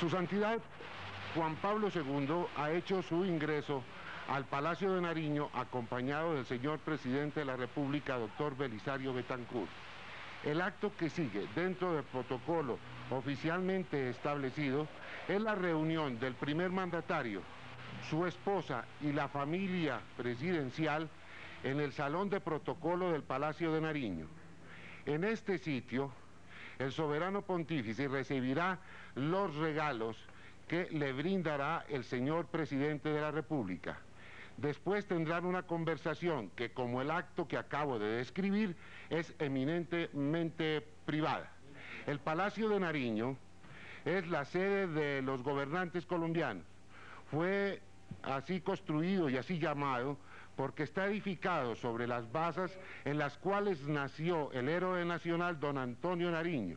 Su Santidad Juan Pablo II ha hecho su ingreso al Palacio de Nariño acompañado del señor Presidente de la República, doctor Belisario Betancur. El acto que sigue dentro del protocolo oficialmente establecido es la reunión del primer mandatario, su esposa y la familia presidencial en el Salón de Protocolo del Palacio de Nariño. En este sitio, el soberano pontífice recibirá los regalos que le brindará el señor Presidente de la República. Después tendrán una conversación que, como el acto que acabo de describir, es eminentemente privada. El Palacio de Nariño es la sede de los gobernantes colombianos. Fue así construido y así llamado porque está edificado sobre las bases en las cuales nació el héroe nacional don Antonio Nariño.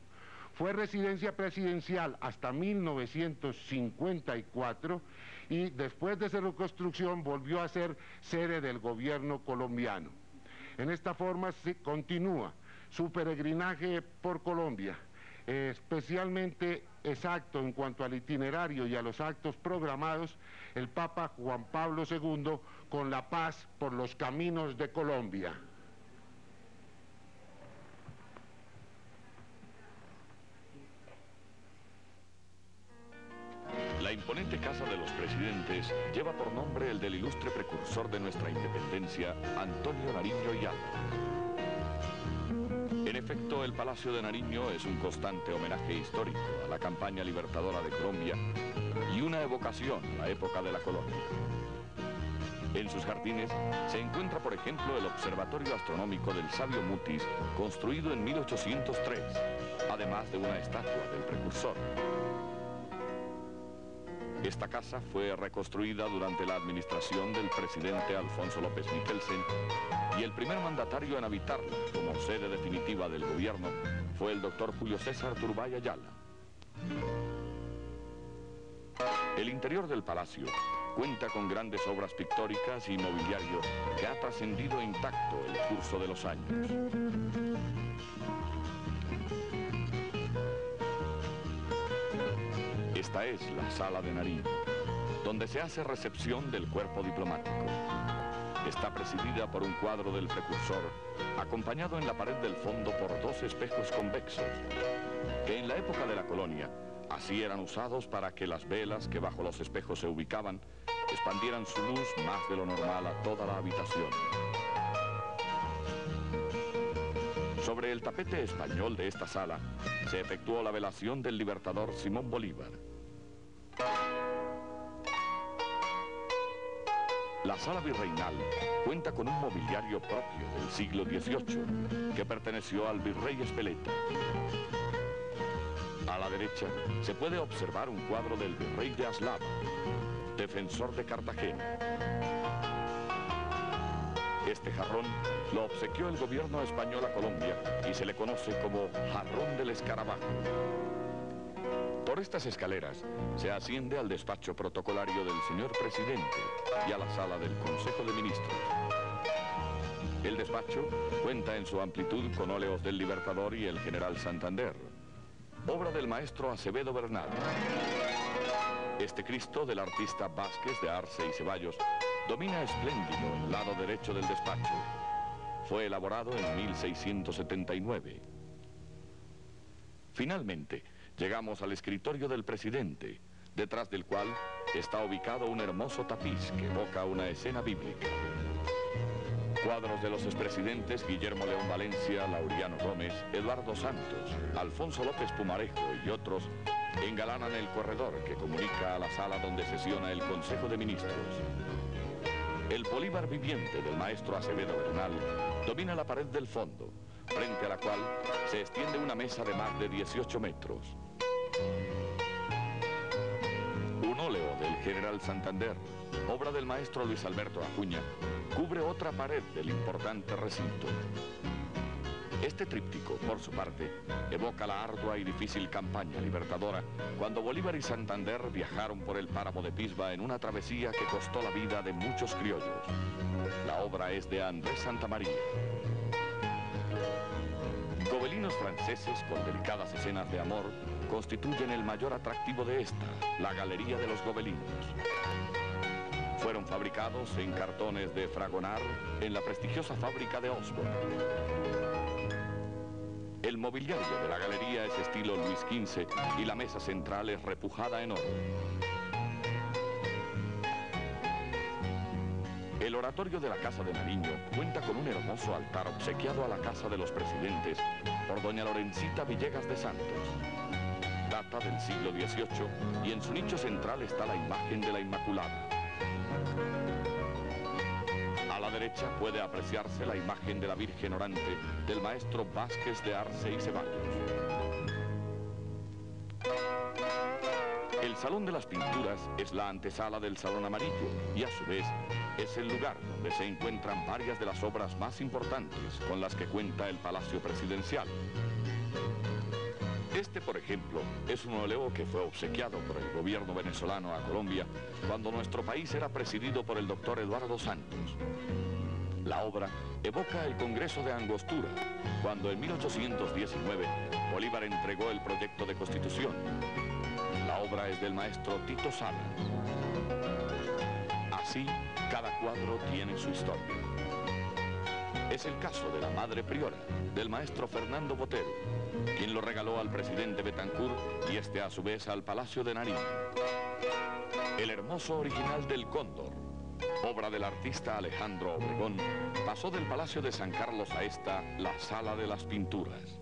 Fue residencia presidencial hasta 1954 y después de su reconstrucción volvió a ser sede del gobierno colombiano. En esta forma se continúa su peregrinaje por Colombia, especialmente exacto en cuanto al itinerario y a los actos programados, el Papa Juan Pablo II con la paz por los caminos de Colombia. La imponente Casa de los Presidentes lleva por nombre el del ilustre precursor de nuestra independencia, Antonio Nariño y Álvarez. En efecto, el Palacio de Nariño es un constante homenaje histórico a la campaña libertadora de Colombia y una evocación a la época de la colonia. En sus jardines se encuentra, por ejemplo, el Observatorio Astronómico del Sabio Mutis, construido en 1803, además de una estatua del precursor. Esta casa fue reconstruida durante la administración del presidente Alfonso López Michelsen y el primer mandatario en habitarla como sede definitiva del gobierno fue el doctor Julio César Turbay Ayala. El interior del palacio cuenta con grandes obras pictóricas y mobiliario que ha trascendido intacto el curso de los años. Esta es la Sala de Nariño, donde se hace recepción del cuerpo diplomático. Está presidida por un cuadro del precursor, acompañado en la pared del fondo por dos espejos convexos, que en la época de la colonia así eran usados para que las velas que bajo los espejos se ubicaban expandieran su luz más de lo normal a toda la habitación. Sobre el tapete español de esta sala se efectuó la velación del libertador Simón Bolívar. La sala virreinal cuenta con un mobiliario propio del siglo XVIII que perteneció al virrey Espeleta. A la derecha se puede observar un cuadro del virrey de Aslava, defensor de Cartagena. Este jarrón lo obsequió el gobierno español a Colombia y se le conoce como Jarrón del Escarabajo. Por estas escaleras se asciende al despacho protocolario del señor presidente y a la sala del Consejo de Ministros. El despacho cuenta en su amplitud con óleos del Libertador y el general Santander, obra del maestro Acevedo Bernal. Este Cristo del artista Vázquez de Arce y Ceballos domina espléndido el lado derecho del despacho. Fue elaborado en 1679. Finalmente, llegamos al escritorio del presidente, detrás del cual está ubicado un hermoso tapiz que evoca una escena bíblica. Cuadros de los expresidentes Guillermo León Valencia, Laureano Gómez, Eduardo Santos, Alfonso López Pumarejo y otros engalanan el corredor que comunica a la sala donde sesiona el Consejo de Ministros. El Bolívar viviente del maestro Acevedo Bernal domina la pared del fondo, frente a la cual se extiende una mesa de más de 18 metros. Un óleo del general Santander, obra del maestro Luis Alberto Acuña, cubre otra pared del importante recinto. Este tríptico, por su parte, evoca la ardua y difícil campaña libertadora cuando Bolívar y Santander viajaron por el páramo de Pisba en una travesía que costó la vida de muchos criollos. La obra es de Andrés Santamaría. Gobelinos franceses con delicadas escenas de amor constituyen el mayor atractivo de esta, la Galería de los Gobelinos. Fueron fabricados en cartones de Fragonard en la prestigiosa fábrica de Osborne. El mobiliario de la galería es estilo Luis XV y la mesa central es repujada en oro. El oratorio de la Casa de Nariño cuenta con un hermoso altar obsequiado a la Casa de los Presidentes por doña Lorencita Villegas de Santos. Data del siglo XVIII y en su nicho central está la imagen de la Inmaculada. A la derecha puede apreciarse la imagen de la Virgen Orante del maestro Vázquez de Arce y Ceballos. El Salón de las Pinturas es la antesala del Salón Amarillo y a su vez es el lugar donde se encuentran varias de las obras más importantes con las que cuenta el Palacio Presidencial. Este, por ejemplo, es un óleo que fue obsequiado por el gobierno venezolano a Colombia cuando nuestro país era presidido por el doctor Eduardo Santos. La obra evoca el Congreso de Angostura, cuando en 1819 Bolívar entregó el proyecto de Constitución. La obra es del maestro Tito Sala. Así, cada cuadro tiene su historia. Es el caso de la Madre Priora, del maestro Fernando Botero, quien lo regaló al presidente Betancourt y este a su vez al Palacio de Nariño. El hermoso original del Cóndor, obra del artista Alejandro Obregón, pasó del Palacio de San Carlos a esta, la Sala de las Pinturas.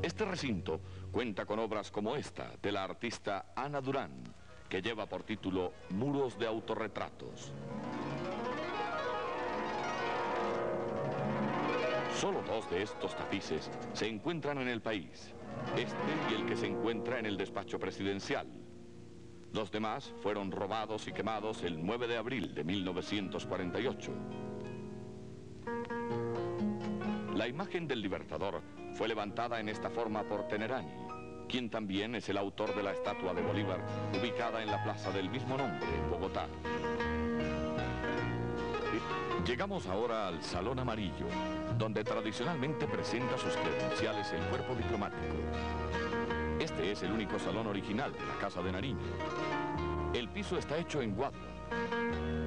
Este recinto cuenta con obras como esta, de la artista Ana Durán, que lleva por título Muros de autorretratos. Solo dos de estos tapices se encuentran en el país, este y el que se encuentra en el despacho presidencial. Los demás fueron robados y quemados el 9 de abril de 1948. La imagen del Libertador fue levantada en esta forma por Tenerani, quien también es el autor de la estatua de Bolívar, ubicada en la plaza del mismo nombre, en Bogotá. Llegamos ahora al Salón Amarillo, donde tradicionalmente presenta sus credenciales el cuerpo diplomático. Este es el único salón original de la Casa de Nariño. El piso está hecho en guadua.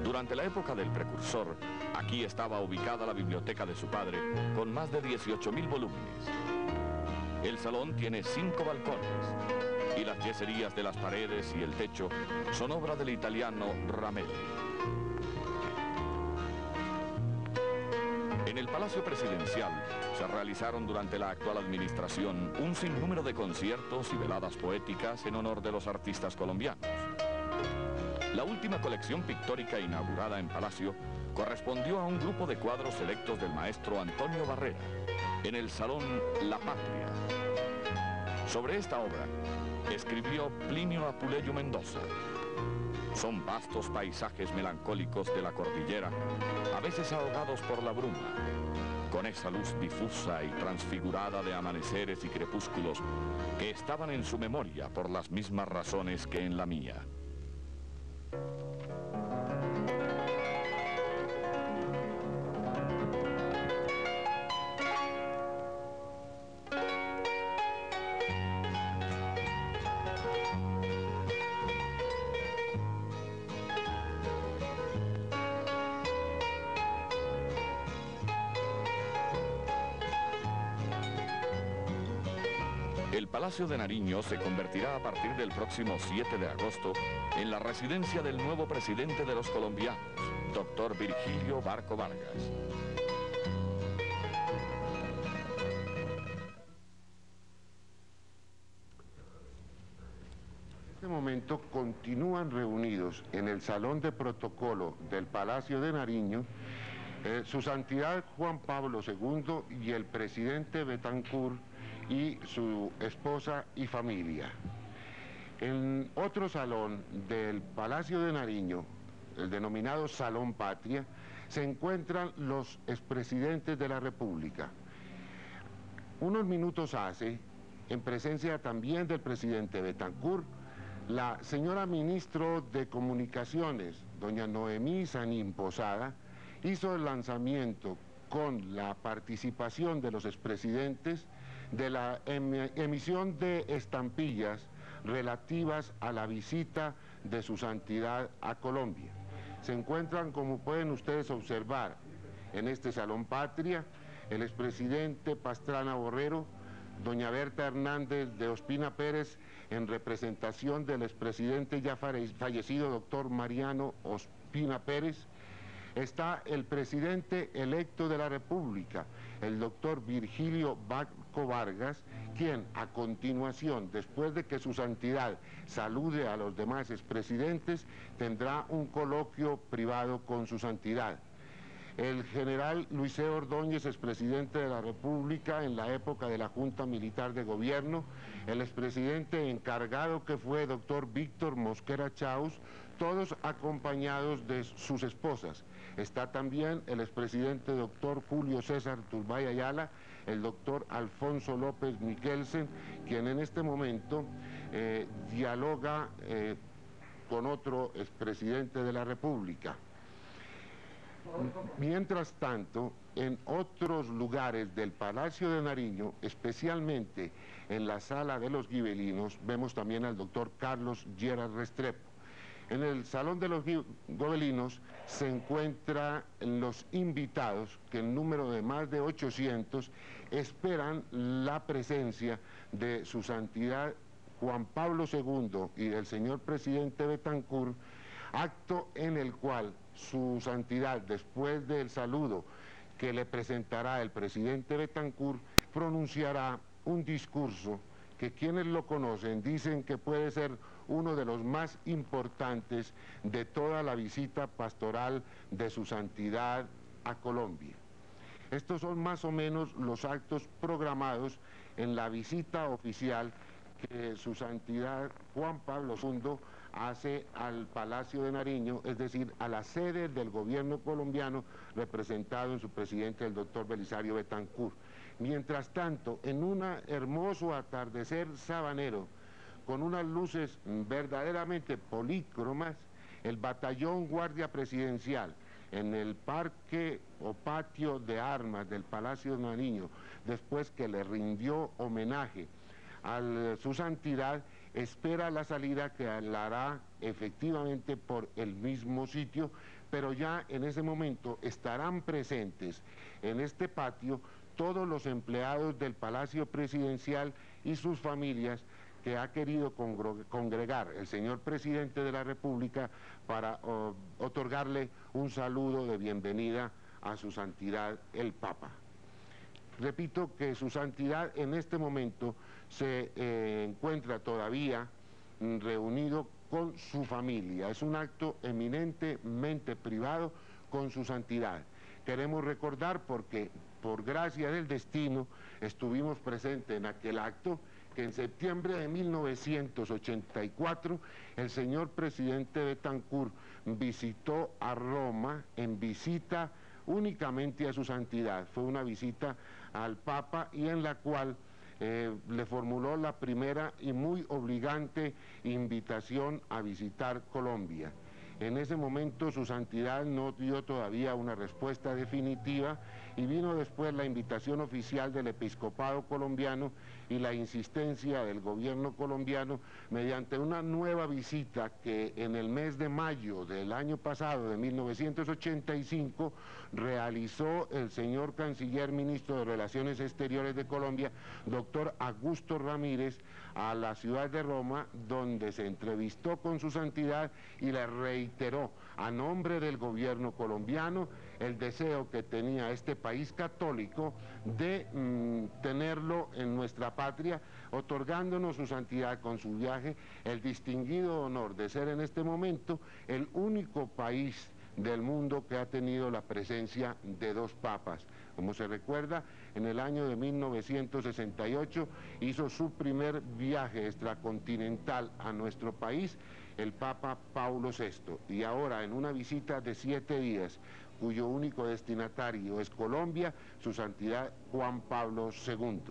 Durante la época del precursor, aquí estaba ubicada la biblioteca de su padre, con más de 18.000 volúmenes. El salón tiene 5 balcones, y las yeserías de las paredes y el techo son obra del italiano Ramelli. En el Palacio Presidencial se realizaron durante la actual administración un sinnúmero de conciertos y veladas poéticas en honor de los artistas colombianos. La última colección pictórica inaugurada en Palacio correspondió a un grupo de cuadros selectos del maestro Antonio Barrera, en el Salón La Patria. Sobre esta obra escribió Plinio Apuleyo Mendoza. Son vastos paisajes melancólicos de la cordillera, a veces ahogados por la bruma, con esa luz difusa y transfigurada de amaneceres y crepúsculos que estaban en su memoria por las mismas razones que en la mía. El Palacio de Nariño se convertirá a partir del próximo 7 de agosto en la residencia del nuevo presidente de los colombianos, doctor Virgilio Barco Vargas. En este momento continúan reunidos en el Salón de Protocolo del Palacio de Nariño Su Santidad Juan Pablo II y el presidente Betancourt y su esposa y familia. En otro salón del Palacio de Nariño, el denominado Salón Patria, se encuentran los expresidentes de la República. Unos minutos hace, en presencia también del presidente Betancourt, la señora ministro de Comunicaciones, doña Noemí Sanín Posada, hizo el lanzamiento con la participación de los expresidentes de la emisión de estampillas relativas a la visita de su santidad a Colombia. Se encuentran, como pueden ustedes observar, en este Salón Patria, el expresidente Pastrana Borrero, doña Berta Hernández de Ospina Pérez, en representación del expresidente ya fallecido doctor Mariano Ospina Pérez. Está el presidente electo de la República, el doctor Virgilio Barco Vargas, quien a continuación, después de que su santidad salude a los demás expresidentes, tendrá un coloquio privado con su santidad. El general Luis C. Ordóñez, expresidente de la República en la época de la Junta Militar de Gobierno, el expresidente encargado que fue doctor Víctor Mosquera Chaus, todos acompañados de sus esposas. Está también el expresidente doctor Julio César Turbay Ayala, el doctor Alfonso López Miquelsen, quien en este momento dialoga con otro expresidente de la República. Mientras tanto, en otros lugares del Palacio de Nariño, especialmente en la Sala de los Gibelinos, vemos también al doctor Carlos Lleras Restrepo. En el Salón de los Gobelinos se encuentran los invitados, que en número de más de 800 esperan la presencia de su santidad Juan Pablo II y del señor presidente Betancur, acto en el cual su santidad, después del saludo que le presentará el presidente Betancur, pronunciará un discurso que quienes lo conocen dicen que puede ser uno de los más importantes de toda la visita pastoral de su santidad a Colombia. Estos son más o menos los actos programados en la visita oficial que su santidad Juan Pablo II hace al Palacio de Nariño, es decir, a la sede del gobierno colombiano representado en su presidente, el doctor Belisario Betancur. Mientras tanto, en un hermoso atardecer sabanero, con unas luces verdaderamente polícromas, el batallón Guardia Presidencial en el parque o patio de armas del Palacio de Nariño, después que le rindió homenaje a su santidad, espera la salida que la hará efectivamente por el mismo sitio, pero ya en ese momento estarán presentes en este patio todos los empleados del Palacio Presidencial y sus familias que ha querido congregar el señor presidente de la República para otorgarle un saludo de bienvenida a su santidad el Papa. Repito que su santidad en este momento se encuentra todavía reunido con su familia. Es un acto eminentemente privado con su santidad. Queremos recordar porque, por gracia del destino, estuvimos presentes en aquel acto, que en septiembre de 1984 el señor presidente Betancur visitó a Roma en visita únicamente a su santidad. Fue una visita al Papa y en la cual le formuló la primera y muy obligante invitación a visitar Colombia. En ese momento su santidad no dio todavía una respuesta definitiva y vino después la invitación oficial del episcopado colombiano y la insistencia del gobierno colombiano mediante una nueva visita que en el mes de mayo del año pasado, de 1985, realizó el señor canciller ministro de Relaciones Exteriores de Colombia, doctor Augusto Ramírez, a la ciudad de Roma, donde se entrevistó con su santidad y le reiteró a nombre del gobierno colombiano el deseo que tenía este país católico de tenerlo en nuestra patria, otorgándonos su santidad con su viaje el distinguido honor de ser en este momento el único país del mundo que ha tenido la presencia de dos papas. Como se recuerda, en el año de 1968 hizo su primer viaje extracontinental a nuestro país el Papa Paulo VI, y ahora en una visita de 7 días, cuyo único destinatario es Colombia, su santidad Juan Pablo II.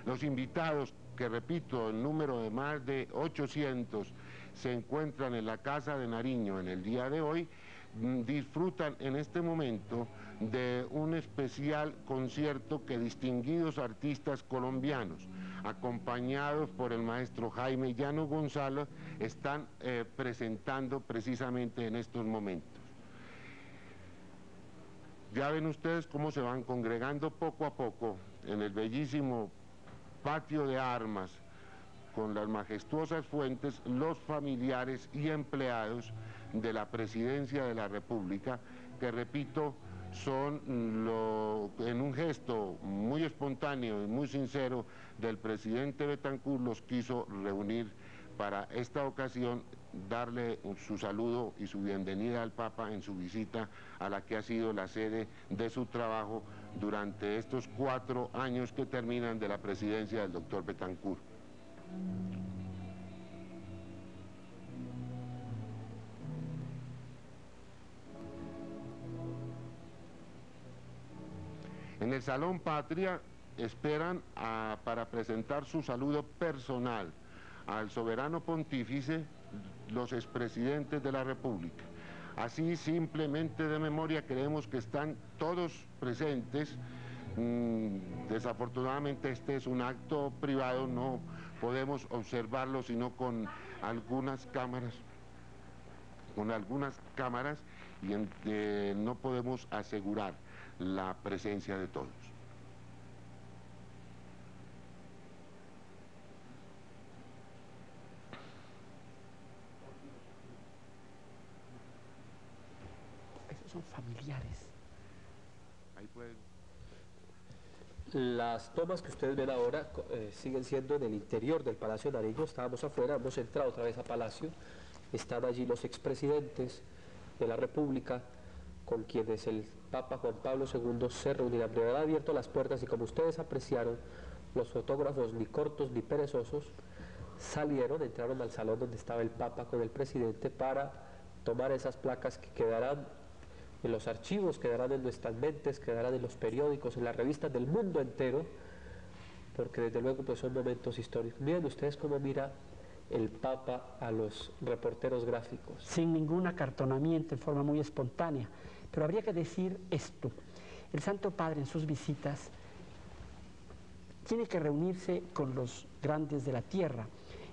Los invitados, que repito, el número de más de 800, se encuentran en la Casa de Nariño en el día de hoy, disfrutan en este momento de un especial concierto que distinguidos artistas colombianos, acompañados por el maestro Jaime Llano González, están presentando precisamente en estos momentos. Ya ven ustedes cómo se van congregando poco a poco en el bellísimo patio de armas, con las majestuosas fuentes, los familiares y empleados de la Presidencia de la República, que repito, son en un gesto muy espontáneo y muy sincero del presidente Betancur, los quiso reunir para esta ocasión, darle su saludo y su bienvenida al Papa en su visita a la que ha sido la sede de su trabajo durante estos 4 años que terminan de la presidencia del doctor Betancur. En el Salón Patria esperan para presentar su saludo personal al soberano pontífice los expresidentes de la República. Así, simplemente de memoria, creemos que están todos presentes. Desafortunadamente este es un acto privado, no podemos observarlo sino con algunas cámaras, y no podemos asegurar la presencia de todos. Esos son familiares. Ahí pueden... Las tomas que ustedes ven ahora siguen siendo en el interior del Palacio de Nariño. Estábamos afuera, hemos entrado otra vez a Palacio. Están allí los expresidentes de la República, con quienes el Papa Juan Pablo II se reunirá. Primero ha abierto las puertas y, como ustedes apreciaron, los fotógrafos, ni cortos ni perezosos, entraron al salón donde estaba el Papa con el presidente para tomar esas placas que quedarán en los archivos, quedarán en nuestras mentes, quedarán en los periódicos, en las revistas del mundo entero, porque desde luego pues son momentos históricos. Miren ustedes cómo mira el Papa a los reporteros gráficos. Sin ningún acartonamiento, en forma muy espontánea. Pero habría que decir esto: el Santo Padre en sus visitas tiene que reunirse con los grandes de la tierra.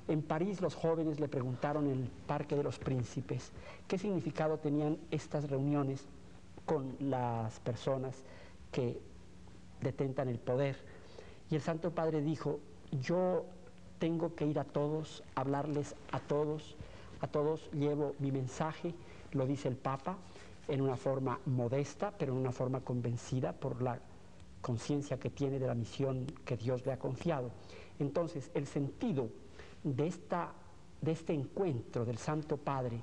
En París los jóvenes le preguntaron en el Parque de los Príncipes qué significado tenían estas reuniones con las personas que detentan el poder. Y el Santo Padre dijo: yo tengo que ir a todos, hablarles a todos llevo mi mensaje, lo dice el Papa, en una forma modesta, pero en una forma convencida por la conciencia que tiene de la misión que Dios le ha confiado. Entonces, el sentido de este encuentro del Santo Padre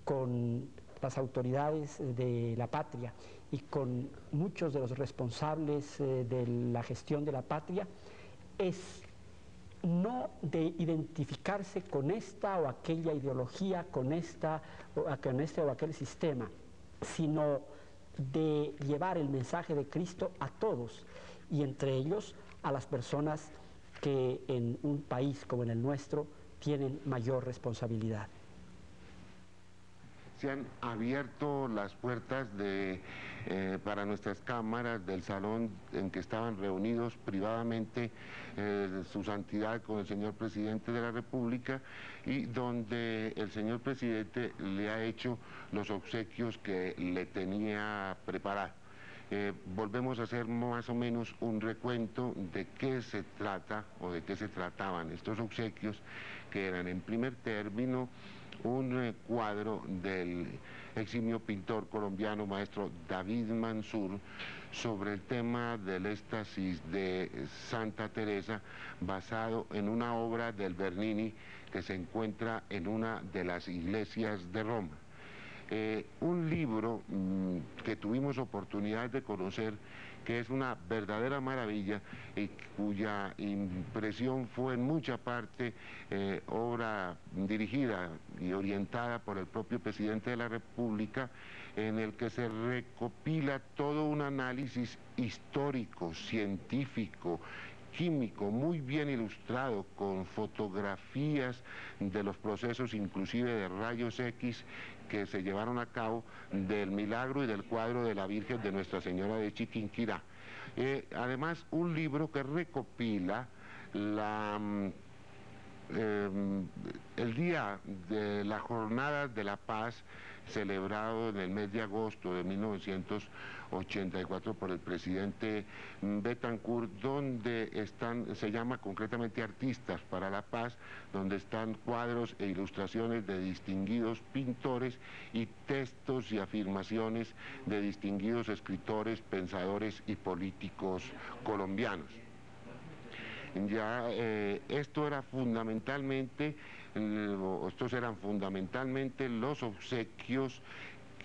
con las autoridades de la patria y con muchos de los responsables de la gestión de la patria es no de identificarse con esta o aquella ideología, con este o aquel sistema, sino de llevar el mensaje de Cristo a todos, y entre ellos a las personas que en un país como en el nuestro tienen mayor responsabilidad. Se han abierto las puertas para nuestras cámaras del salón en que estaban reunidos privadamente su santidad con el señor presidente de la República, y donde el señor presidente le ha hecho los obsequios que le tenía preparado. Volvemos a hacer más o menos un recuento de qué se trata o de qué se trataban estos obsequios, que eran en primer término un cuadro del eximio pintor colombiano maestro David Mansur sobre el tema del éxtasis de Santa Teresa, basado en una obra del Bernini que se encuentra en una de las iglesias de Roma. Un libro que tuvimos oportunidad de conocer, que es una verdadera maravilla y cuya impresión fue en mucha parte obra dirigida y orientada por el propio presidente de la República, en el que se recopila todo un análisis histórico, científico, químico muy bien ilustrado con fotografías de los procesos inclusive de rayos X que se llevaron a cabo del milagro y del cuadro de la Virgen de Nuestra Señora de Chiquinquirá. Además, un libro que recopila el día de la Jornada de la Paz celebrado en el mes de agosto de 1984 por el presidente Betancourt, donde se llama concretamente Artistas para la Paz, donde están cuadros e ilustraciones de distinguidos pintores y textos y afirmaciones de distinguidos escritores, pensadores y políticos colombianos. Ya estos eran fundamentalmente los obsequios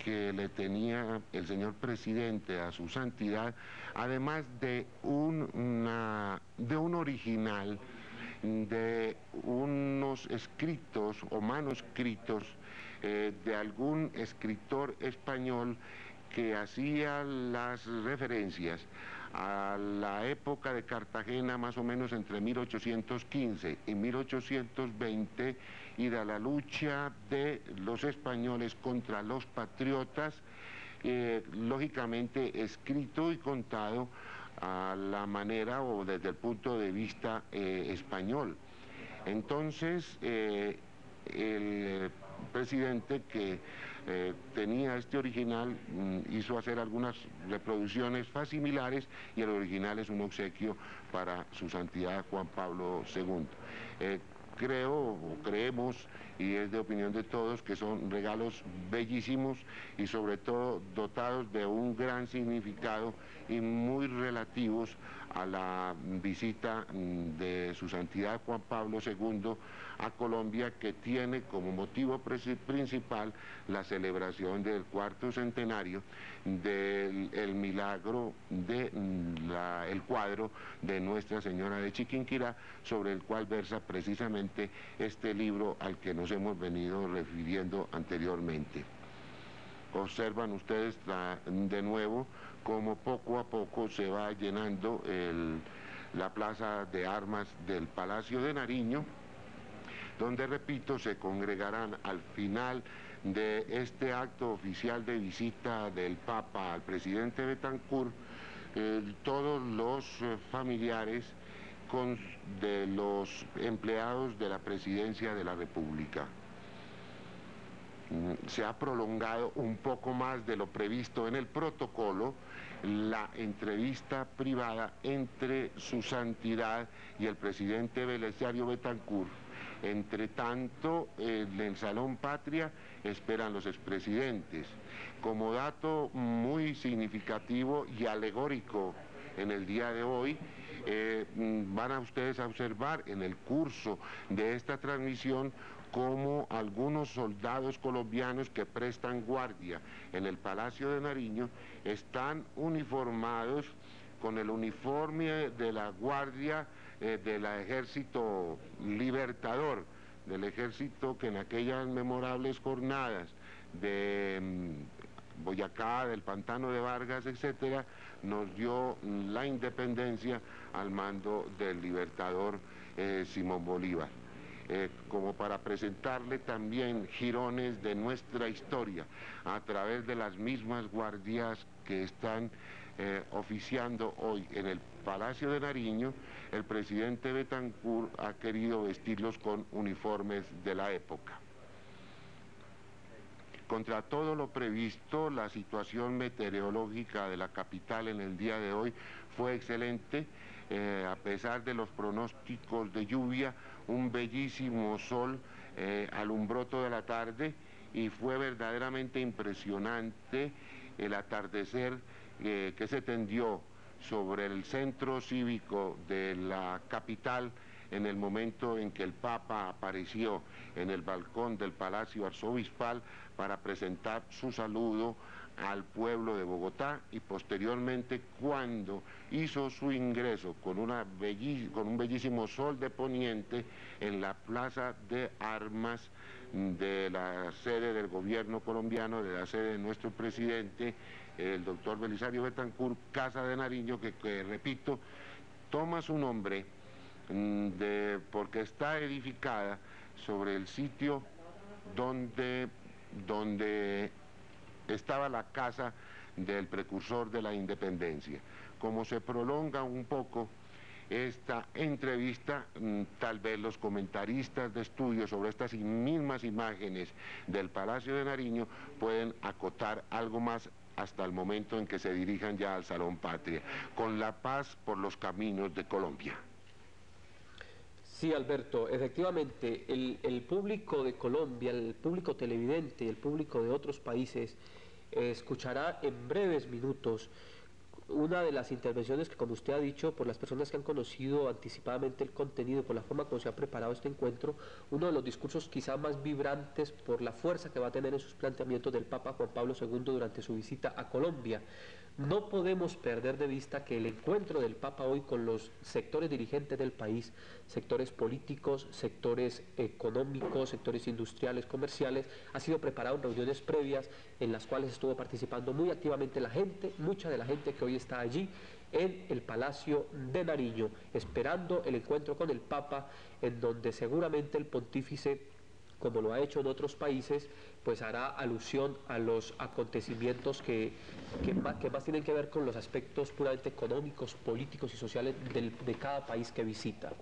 que le tenía el señor presidente a su santidad, además de un original de unos escritos o manuscritos de algún escritor español que hacía las referencias a la época de Cartagena más o menos entre 1815 y 1820 y de la lucha de los españoles contra los patriotas, lógicamente escrito y contado a la manera o desde el punto de vista español. Entonces, el presidente que tenía este original hizo hacer algunas reproducciones facsimilares y el original es un obsequio para su santidad Juan Pablo II. Creemos, y es de opinión de todos, que son regalos bellísimos y sobre todo dotados de un gran significado y muy relativos a la visita de su santidad Juan Pablo II a Colombia, que tiene como motivo principal la celebración del cuarto centenario del milagro del cuadro de Nuestra Señora de Chiquinquirá, sobre el cual versa precisamente este libro al que nos hemos venido refiriendo anteriormente. Observan ustedes de nuevo cómo poco a poco se va llenando la plaza de armas del Palacio de Nariño, donde, repito, se congregarán al final de este acto oficial de visita del Papa al presidente Betancourt todos los familiares de los empleados de la Presidencia de la República. Se ha prolongado un poco más de lo previsto en el protocolo la entrevista privada entre su santidad y el presidente Belisario Betancourt. Entre tanto, en el Salón Patria esperan los expresidentes. Como dato muy significativo y alegórico en el día de hoy, van a ustedes a observar en el curso de esta transmisión cómo algunos soldados colombianos que prestan guardia en el Palacio de Nariño están uniformados con el uniforme de la guardia del Ejército Libertador, del ejército que en aquellas memorables jornadas de Boyacá, del Pantano de Vargas, etcétera, nos dio la independencia al mando del libertador Simón Bolívar. Como para presentarle también jirones de nuestra historia a través de las mismas guardias que están oficiando hoy en el Palacio de Nariño. El presidente Betancourt ha querido vestirlos con uniformes de la época. Contra todo lo previsto, la situación meteorológica de la capital en el día de hoy fue excelente. A pesar de los pronósticos de lluvia, un bellísimo sol alumbró toda la tarde y fue verdaderamente impresionante el atardecer que se tendió sobre el centro cívico de la capital en el momento en que el Papa apareció en el balcón del Palacio Arzobispal para presentar su saludo al pueblo de Bogotá, y posteriormente cuando hizo su ingreso con un bellísimo sol de poniente en la plaza de armas de la sede del gobierno colombiano, de la sede de nuestro presidente, el doctor Belisario Betancourt, Casa de Nariño, que repito, toma su nombre porque está edificada sobre el sitio donde estaba la casa del precursor de la independencia. Como se prolonga un poco esta entrevista, tal vez los comentaristas de estudios sobre estas mismas imágenes del Palacio de Nariño pueden acotar algo más hasta el momento en que se dirijan ya al Salón Patria, con la paz por los caminos de Colombia. Sí, Alberto, efectivamente, el público de Colombia, el público televidente, el público de otros países, escuchará en breves minutos una de las intervenciones que, como usted ha dicho, por las personas que han conocido anticipadamente el contenido, por la forma como se ha preparado este encuentro, uno de los discursos quizá más vibrantes por la fuerza que va a tener en sus planteamientos del Papa Juan Pablo II durante su visita a Colombia. No podemos perder de vista que el encuentro del Papa hoy con los sectores dirigentes del país, sectores políticos, sectores económicos, sectores industriales, comerciales, ha sido preparado en reuniones previas en las cuales estuvo participando muy activamente la gente, mucha de la gente que hoy está allí en el Palacio de Nariño, esperando el encuentro con el Papa, en donde seguramente el pontífice, como lo ha hecho en otros países, pues hará alusión a los acontecimientos que más tienen que ver con los aspectos puramente económicos, políticos y sociales de cada país que visita.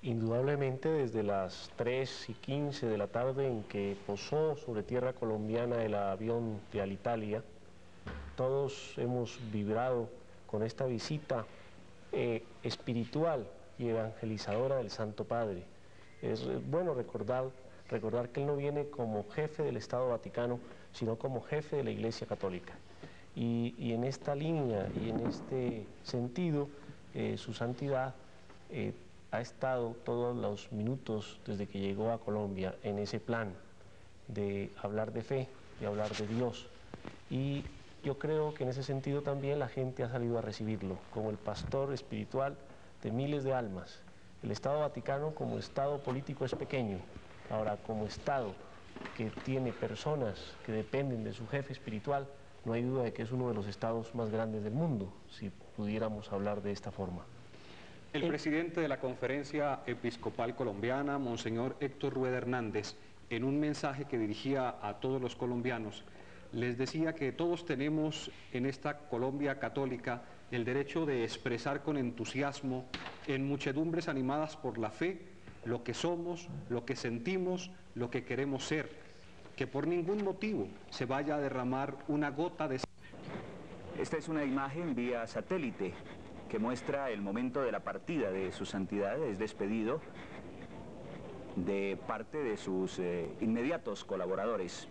Indudablemente desde las 3:15 de la tarde en que posó sobre tierra colombiana el avión de Alitalia, todos hemos vibrado con esta visita espiritual y evangelizadora del Santo Padre. Es bueno recordar que él no viene como jefe del Estado Vaticano, sino como jefe de la Iglesia Católica. Y en esta línea y en este sentido, su santidad ha estado todos los minutos desde que llegó a Colombia en ese plan de hablar de fe, de hablar de Dios. Y yo creo que en ese sentido también la gente ha salido a recibirlo, como el pastor espiritual de miles de almas. El Estado Vaticano como Estado político es pequeño. Ahora, como Estado que tiene personas que dependen de su jefe espiritual, no hay duda de que es uno de los estados más grandes del mundo, si pudiéramos hablar de esta forma. El presidente de la Conferencia Episcopal Colombiana, Monseñor Héctor Rueda Hernández, en un mensaje que dirigía a todos los colombianos, les decía que todos tenemos en esta Colombia católica el derecho de expresar con entusiasmo, en muchedumbres animadas por la fe, lo que somos, lo que sentimos, lo que queremos ser, que por ningún motivo se vaya a derramar una gota de... Esta es una imagen vía satélite que muestra el momento de la partida de su santidad. Es despedido de parte de sus inmediatos colaboradores.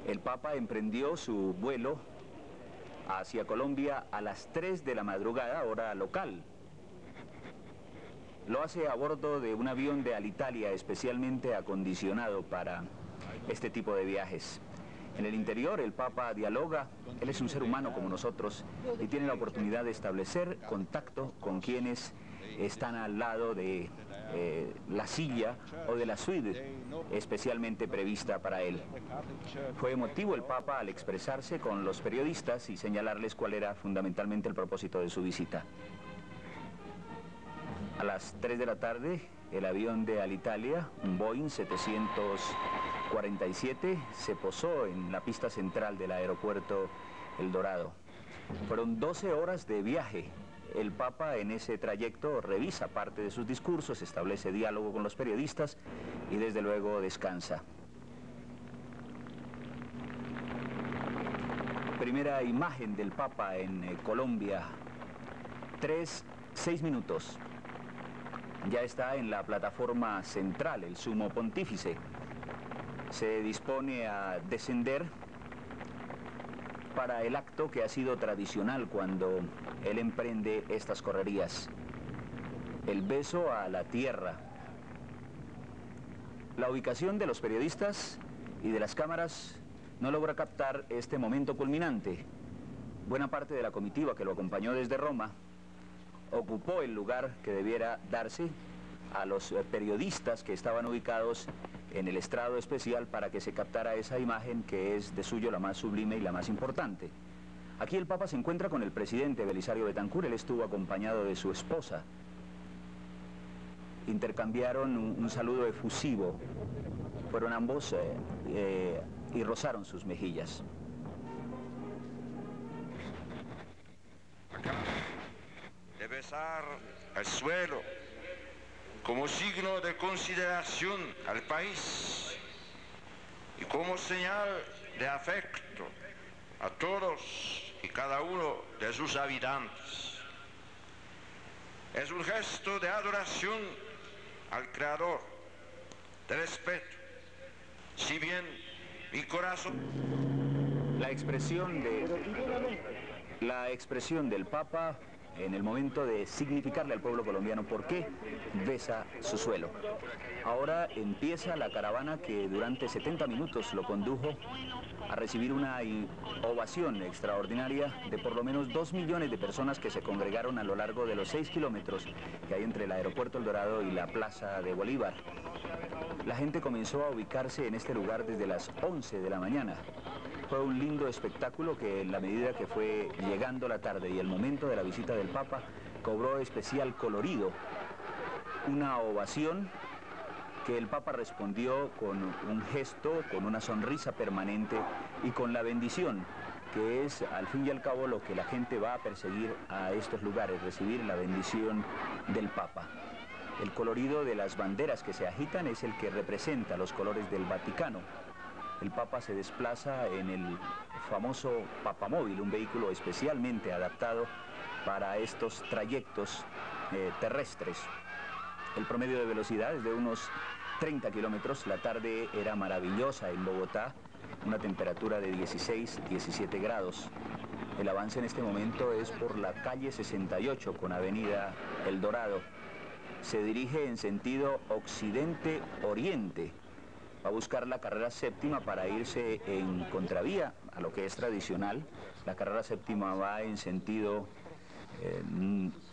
El Papa emprendió su vuelo hacia Colombia a las 3 de la madrugada, hora local. Lo hace a bordo de un avión de Alitalia especialmente acondicionado para este tipo de viajes. En el interior el Papa dialoga, él es un ser humano como nosotros y tiene la oportunidad de establecer contacto con quienes están al lado de la silla o de la suite especialmente prevista para él. Fue emotivo el Papa al expresarse con los periodistas y señalarles cuál era fundamentalmente el propósito de su visita. A las 3 de la tarde, el avión de Alitalia, un Boeing 747, se posó en la pista central del aeropuerto El Dorado. Fueron 12 horas de viaje. El Papa en ese trayecto revisa parte de sus discursos, establece diálogo con los periodistas y desde luego descansa. Primera imagen del Papa en Colombia, 6 minutos. Ya está en la plataforma central el Sumo Pontífice. Se dispone a descender para el acto que ha sido tradicional cuando él emprende estas correrías. El beso a la tierra. La ubicación de los periodistas y de las cámaras no logra captar este momento culminante. Buena parte de la comitiva que lo acompañó desde Roma ocupó el lugar que debiera darse a los periodistas que estaban ubicados en el estrado especial para que se captara esa imagen que es de suyo la más sublime y la más importante. Aquí el Papa se encuentra con el presidente Belisario Betancur. Él estuvo acompañado de su esposa. Intercambiaron un saludo efusivo. Fueron ambos y rozaron sus mejillas. Acá, de besar el suelo como signo de consideración al país y como señal de afecto a todos y cada uno de sus habitantes. Es un gesto de adoración al Creador, de respeto, si bien mi corazón... La expresión del Papa en el momento de significarle al pueblo colombiano por qué besa su suelo. Ahora empieza la caravana que durante 70 minutos lo condujo a recibir una ovación extraordinaria de por lo menos 2 millones de personas que se congregaron a lo largo de los 6 kilómetros que hay entre el aeropuerto El Dorado y la Plaza de Bolívar. La gente comenzó a ubicarse en este lugar desde las 11 de la mañana. Fue un lindo espectáculo que en la medida que fue llegando la tarde y el momento de la visita del Papa cobró especial colorido. Una ovación que el Papa respondió con un gesto, con una sonrisa permanente y con la bendición, que es al fin y al cabo lo que la gente va a perseguir a estos lugares, recibir la bendición del Papa. El colorido de las banderas que se agitan es el que representa los colores del Vaticano. El Papa se desplaza en el famoso Papamóvil, un vehículo especialmente adaptado para estos trayectos terrestres. El promedio de velocidad es de unos 30 kilómetros. La tarde era maravillosa en Bogotá, una temperatura de 16, 17 grados. El avance en este momento es por la calle 68 con avenida El Dorado. Se dirige en sentido occidente-oriente. Va a buscar la carrera séptima para irse en contravía a lo que es tradicional. La carrera séptima va en sentido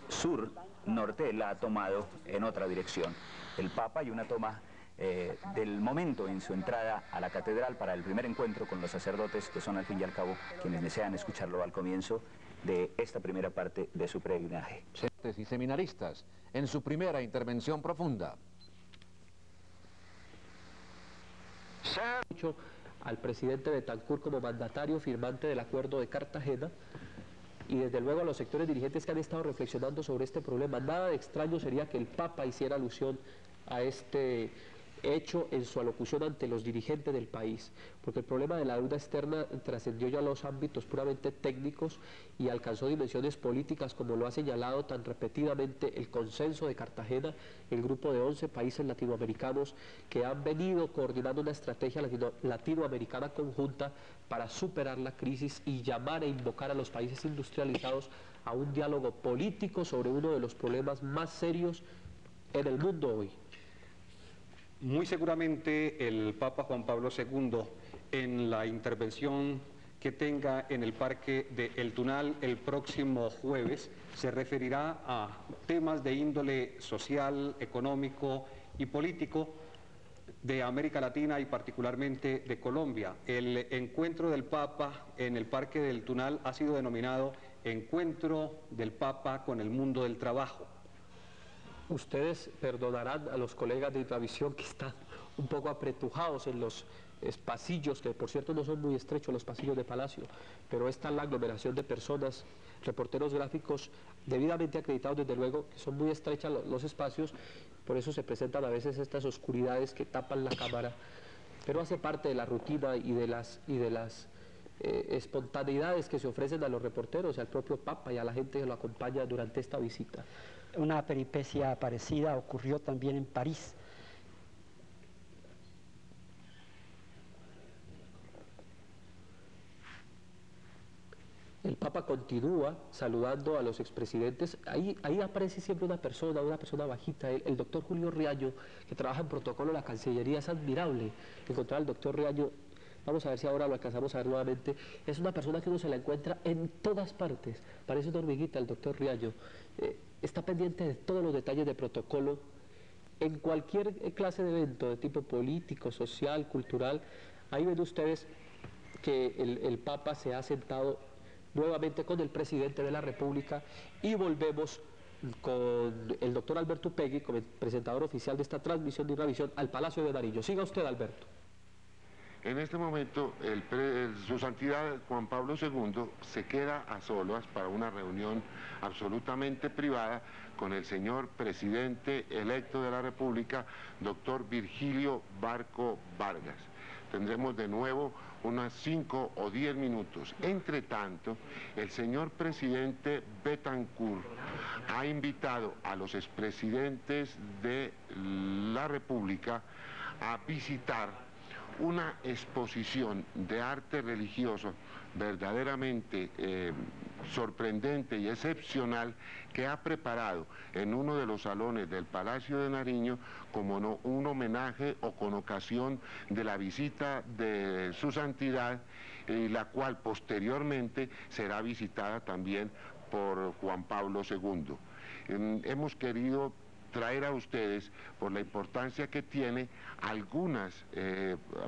sur-norte, la ha tomado en otra dirección. El Papa y una toma del momento en su entrada a la catedral para el primer encuentro con los sacerdotes, que son al fin y al cabo quienes desean escucharlo al comienzo de esta primera parte de su peregrinaje. Y seminaristas en su primera intervención profunda. Al presidente Betancur como mandatario firmante del Acuerdo de Cartagena y desde luego a los sectores dirigentes que han estado reflexionando sobre este problema. Nada de extraño sería que el Papa hiciera alusión a este hecho en su alocución ante los dirigentes del país, porque el problema de la deuda externa trascendió ya a los ámbitos puramente técnicos y alcanzó dimensiones políticas, como lo ha señalado tan repetidamente el Consenso de Cartagena, el grupo de 11 países latinoamericanos que han venido coordinando una estrategia latinoamericana conjunta para superar la crisis y llamar e invocar a los países industrializados a un diálogo político sobre uno de los problemas más serios en el mundo hoy. Muy seguramente el Papa Juan Pablo II, en la intervención que tenga en el Parque de El Tunal el próximo jueves, se referirá a temas de índole social, económico y político de América Latina y particularmente de Colombia. El encuentro del Papa en el Parque del Tunal ha sido denominado Encuentro del Papa con el mundo del trabajo. Ustedes perdonarán a los colegas de Intravisión que están un poco apretujados en los pasillos, que por cierto no son muy estrechos los pasillos de Palacio, pero está la aglomeración de personas, reporteros gráficos debidamente acreditados desde luego, que son muy estrechos los espacios, por eso se presentan a veces estas oscuridades que tapan la cámara, pero hace parte de la rutina y de las espontaneidades que se ofrecen a los reporteros, al propio Papa y a la gente que lo acompaña durante esta visita. Una peripecia parecida ocurrió también en París. El Papa continúa saludando a los expresidentes. Ahí aparece siempre una persona bajita, el doctor Julio Riaño, que trabaja en protocolo de la Cancillería. Es admirable encontrar al doctor Riaño. Vamos a ver si ahora lo alcanzamos a ver nuevamente. Es una persona que uno se la encuentra en todas partes. Parece una hormiguita el doctor Riaño. Está pendiente de todos los detalles de protocolo. En cualquier clase de evento de tipo político, social, cultural, ahí ven ustedes que el Papa se ha sentado nuevamente con el presidente de la República y volvemos con el doctor Alberto Upegui, como el presentador oficial de esta transmisión de Irrevisión, al Palacio de Nariño. Siga usted, Alberto. En este momento, su santidad Juan Pablo II se queda a solas para una reunión absolutamente privada con el señor presidente electo de la República, doctor Virgilio Barco Vargas. Tendremos de nuevo unos 5 o 10 minutos. Entre tanto, el señor presidente Betancourt ha invitado a los expresidentes de la República a visitar una exposición de arte religioso verdaderamente sorprendente y excepcional que ha preparado en uno de los salones del Palacio de Nariño como un homenaje o con ocasión de la visita de su santidad, la cual posteriormente será visitada también por Juan Pablo II. Hemos querido traer a ustedes, por la importancia que tiene, algunas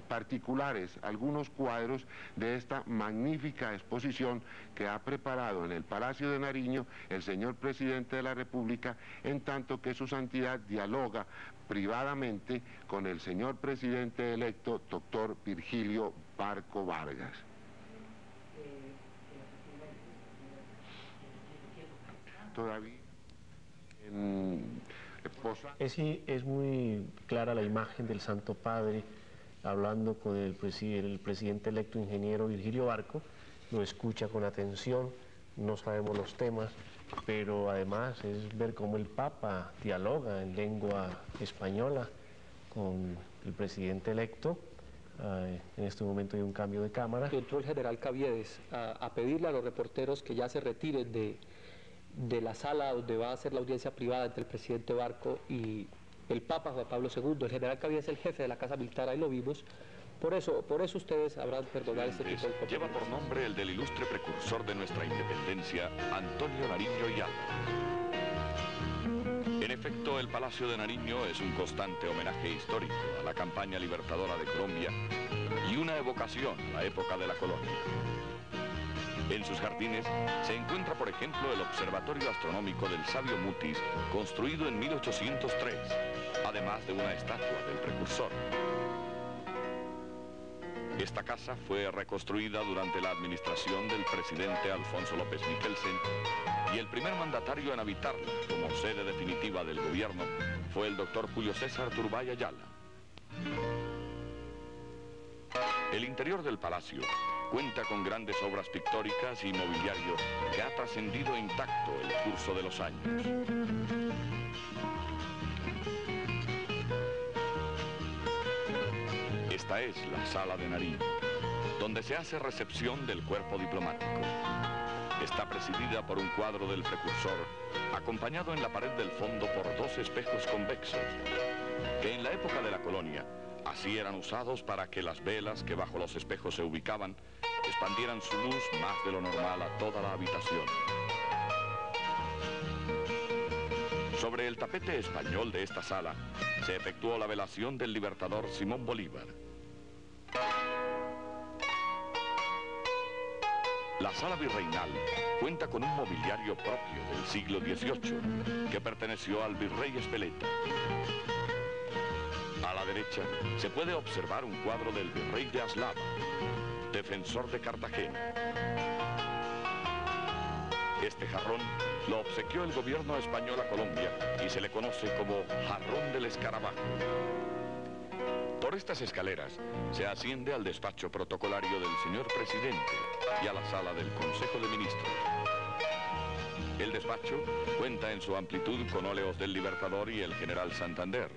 particulares, algunos cuadros de esta magnífica exposición que ha preparado en el Palacio de Nariño el señor presidente de la República, en tanto que su santidad dialoga privadamente con el señor presidente electo, doctor Virgilio Barco Vargas. Todavía Es muy clara la imagen del Santo Padre hablando con el presidente electo ingeniero Virgilio Barco, lo escucha con atención, no sabemos los temas, pero además es ver cómo el Papa dialoga en lengua española con el presidente electo. En este momento hay un cambio de cámara. Entró el general Caviedes a pedirle a los reporteros que ya se retiren de la sala donde va a ser la audiencia privada entre el presidente Barco y el Papa Juan Pablo II. El general Caviedes es el jefe de la Casa Militar, ahí lo vimos. Por eso ustedes habrán perdonado este tipo de cosas. Lleva por nombre el del ilustre precursor de nuestra independencia, Antonio Nariño y Alba. En efecto, el Palacio de Nariño es un constante homenaje histórico a la campaña libertadora de Colombia y una evocación a la época de la colonia. En sus jardines se encuentra, por ejemplo, el Observatorio Astronómico del Sabio Mutis, construido en 1803, además de una estatua del precursor. Esta casa fue reconstruida durante la administración del presidente Alfonso López Michelsen y el primer mandatario en habitarla como sede definitiva del gobierno fue el doctor Julio César Turbay Ayala. El interior del palacio cuenta con grandes obras pictóricas y mobiliario que ha trascendido intacto el curso de los años. Esta es la Sala de Nariño, donde se hace recepción del cuerpo diplomático. Está presidida por un cuadro del precursor, acompañado en la pared del fondo por 2 espejos convexos, que en la época de la colonia así eran usados para que las velas que bajo los espejos se ubicaban expandieran su luz más de lo normal a toda la habitación. Sobre el tapete español de esta sala se efectuó la velación del libertador Simón Bolívar. La sala virreinal cuenta con un mobiliario propio del siglo XVIII que perteneció al virrey Espeleta. A la derecha se puede observar un cuadro del virrey de Aslava, defensor de Cartagena. Este jarrón lo obsequió el gobierno español a Colombia y se le conoce como jarrón del escarabajo. Por estas escaleras se asciende al despacho protocolario del señor presidente y a la sala del Consejo de Ministros. El despacho cuenta en su amplitud con óleos del Libertador y el general Santander,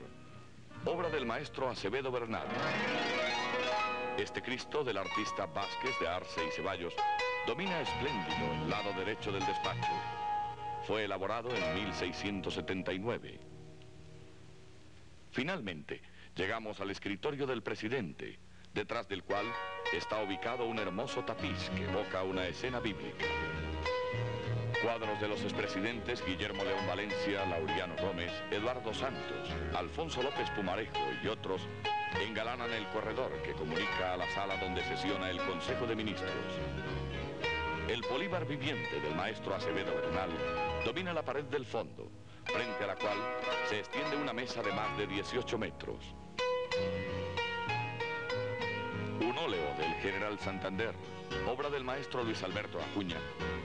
obra del maestro Acevedo Bernal. Este Cristo del artista Vázquez de Arce y Ceballos domina espléndido el lado derecho del despacho. Fue elaborado en 1679. Finalmente, llegamos al escritorio del presidente, detrás del cual está ubicado un hermoso tapiz que evoca una escena bíblica. Cuadros de los expresidentes Guillermo León Valencia, Laureano Gómez, Eduardo Santos, Alfonso López Pumarejo y otros engalanan el corredor que comunica a la sala donde sesiona el Consejo de Ministros. El Bolívar viviente del maestro Acevedo Bernal domina la pared del fondo, frente a la cual se extiende una mesa de más de 18 metros. Un óleo del general Santander, obra del maestro Luis Alberto Acuña,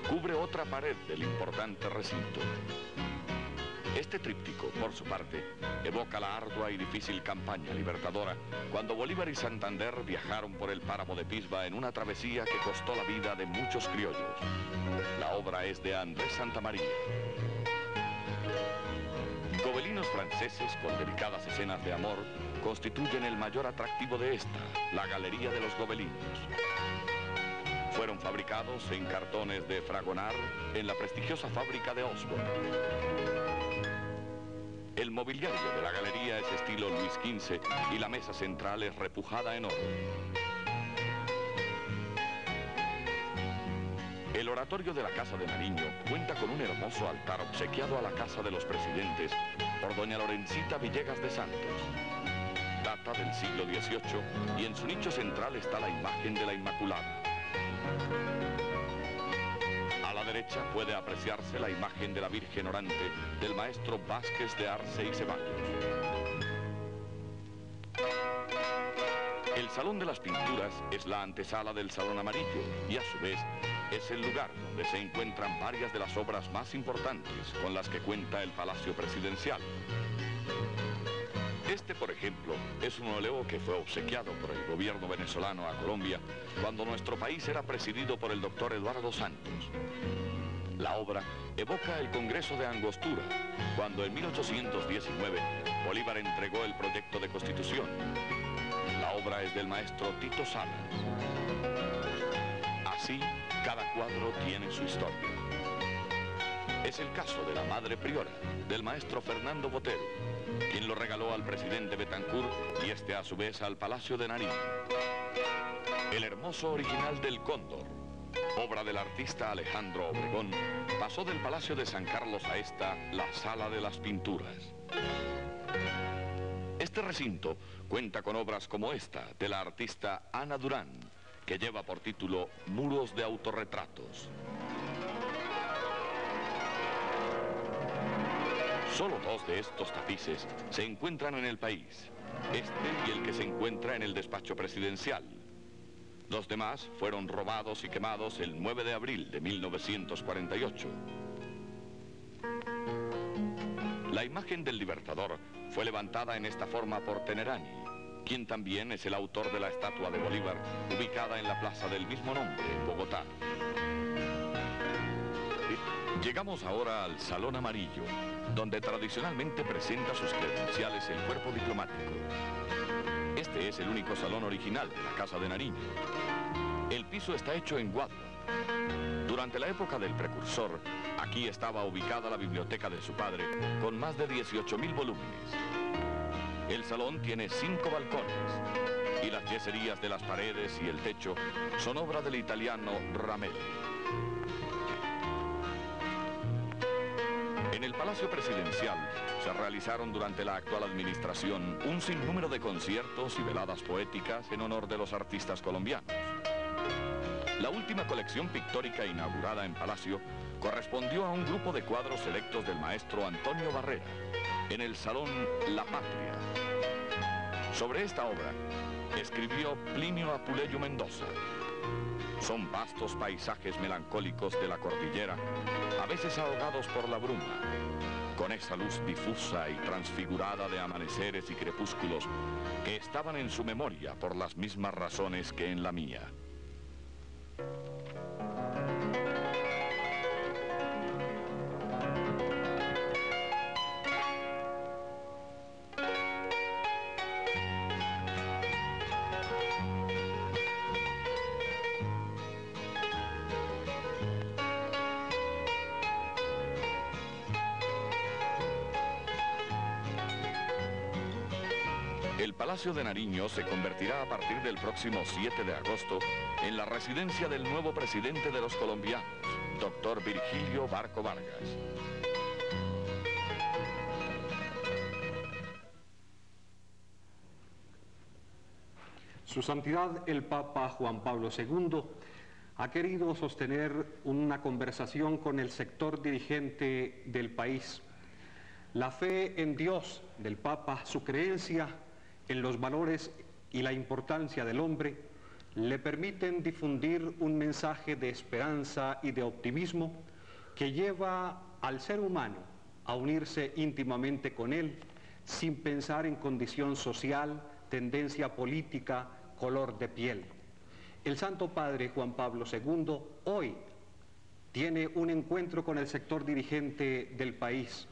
cubre otra pared del importante recinto. Este tríptico, por su parte, evoca la ardua y difícil campaña libertadora cuando Bolívar y Santander viajaron por el páramo de Pisba en una travesía que costó la vida de muchos criollos. La obra es de Andrés Santamaría. Gobelinos franceses con delicadas escenas de amor constituyen el mayor atractivo de esta, la Galería de los Gobelinos. Fueron fabricados en cartones de Fragonard en la prestigiosa fábrica de Osborne. El mobiliario de la galería es estilo Luis XV y la mesa central es repujada en oro. El oratorio de la Casa de Nariño cuenta con un hermoso altar obsequiado a la Casa de los Presidentes por doña Lorencita Villegas de Santos. Data del siglo XVIII y en su nicho central está la imagen de la Inmaculada. A la derecha puede apreciarse la imagen de la Virgen Orante del maestro Vázquez de Arce y Ceballos. El Salón de las Pinturas es la antesala del Salón Amarillo y a su vez es el lugar donde se encuentran varias de las obras más importantes con las que cuenta el Palacio Presidencial. Este, por ejemplo, es un óleo que fue obsequiado por el gobierno venezolano a Colombia cuando nuestro país era presidido por el doctor Eduardo Santos. La obra evoca el Congreso de Angostura, cuando en 1819 Bolívar entregó el proyecto de Constitución. La obra es del maestro Tito Salas. Así, cada cuadro tiene su historia. Es el caso de la Madre Priora, del maestro Fernando Botero, quien lo regaló al presidente Betancourt y este a su vez al Palacio de Nariño. El hermoso original del Cóndor, obra del artista Alejandro Obregón, pasó del Palacio de San Carlos a esta, la Sala de las Pinturas. Este recinto cuenta con obras como esta, de la artista Ana Durán, que lleva por título Muros de autorretratos. Solo dos de estos tapices se encuentran en el país, este y el que se encuentra en el despacho presidencial. Los demás fueron robados y quemados el 9 de abril de 1948. La imagen del Libertador fue levantada en esta forma por Tenerani, quien también es el autor de la estatua de Bolívar, ubicada en la plaza del mismo nombre, en Bogotá. Llegamos ahora al Salón Amarillo, donde tradicionalmente presenta sus credenciales el cuerpo diplomático. Este es el único salón original de la Casa de Nariño. El piso está hecho en guadua. Durante la época del precursor, aquí estaba ubicada la biblioteca de su padre, con más de 18.000 volúmenes. El salón tiene 5 balcones, y las yeserías de las paredes y el techo son obra del italiano Ramelli. En el Palacio Presidencial se realizaron durante la actual administración un sinnúmero de conciertos y veladas poéticas en honor de los artistas colombianos. La última colección pictórica inaugurada en Palacio correspondió a un grupo de cuadros selectos del maestro Antonio Barrera, en el Salón La Patria. Sobre esta obra escribió Plinio Apuleyo Mendoza. Son vastos paisajes melancólicos de la cordillera, a veces ahogados por la bruma, con esa luz difusa y transfigurada de amaneceres y crepúsculos que estaban en su memoria por las mismas razones que en la mía. El Palacio de Nariño se convertirá a partir del próximo 7 de agosto en la residencia del nuevo presidente de los colombianos, doctor Virgilio Barco Vargas. Su Santidad el Papa Juan Pablo II ha querido sostener una conversación con el sector dirigente del país. La fe en Dios del Papa, su creencia en los valores y la importancia del hombre, le permiten difundir un mensaje de esperanza y de optimismo que lleva al ser humano a unirse íntimamente con él, sin pensar en condición social, tendencia política, color de piel. El Santo Padre Juan Pablo II hoy tiene un encuentro con el sector dirigente del país,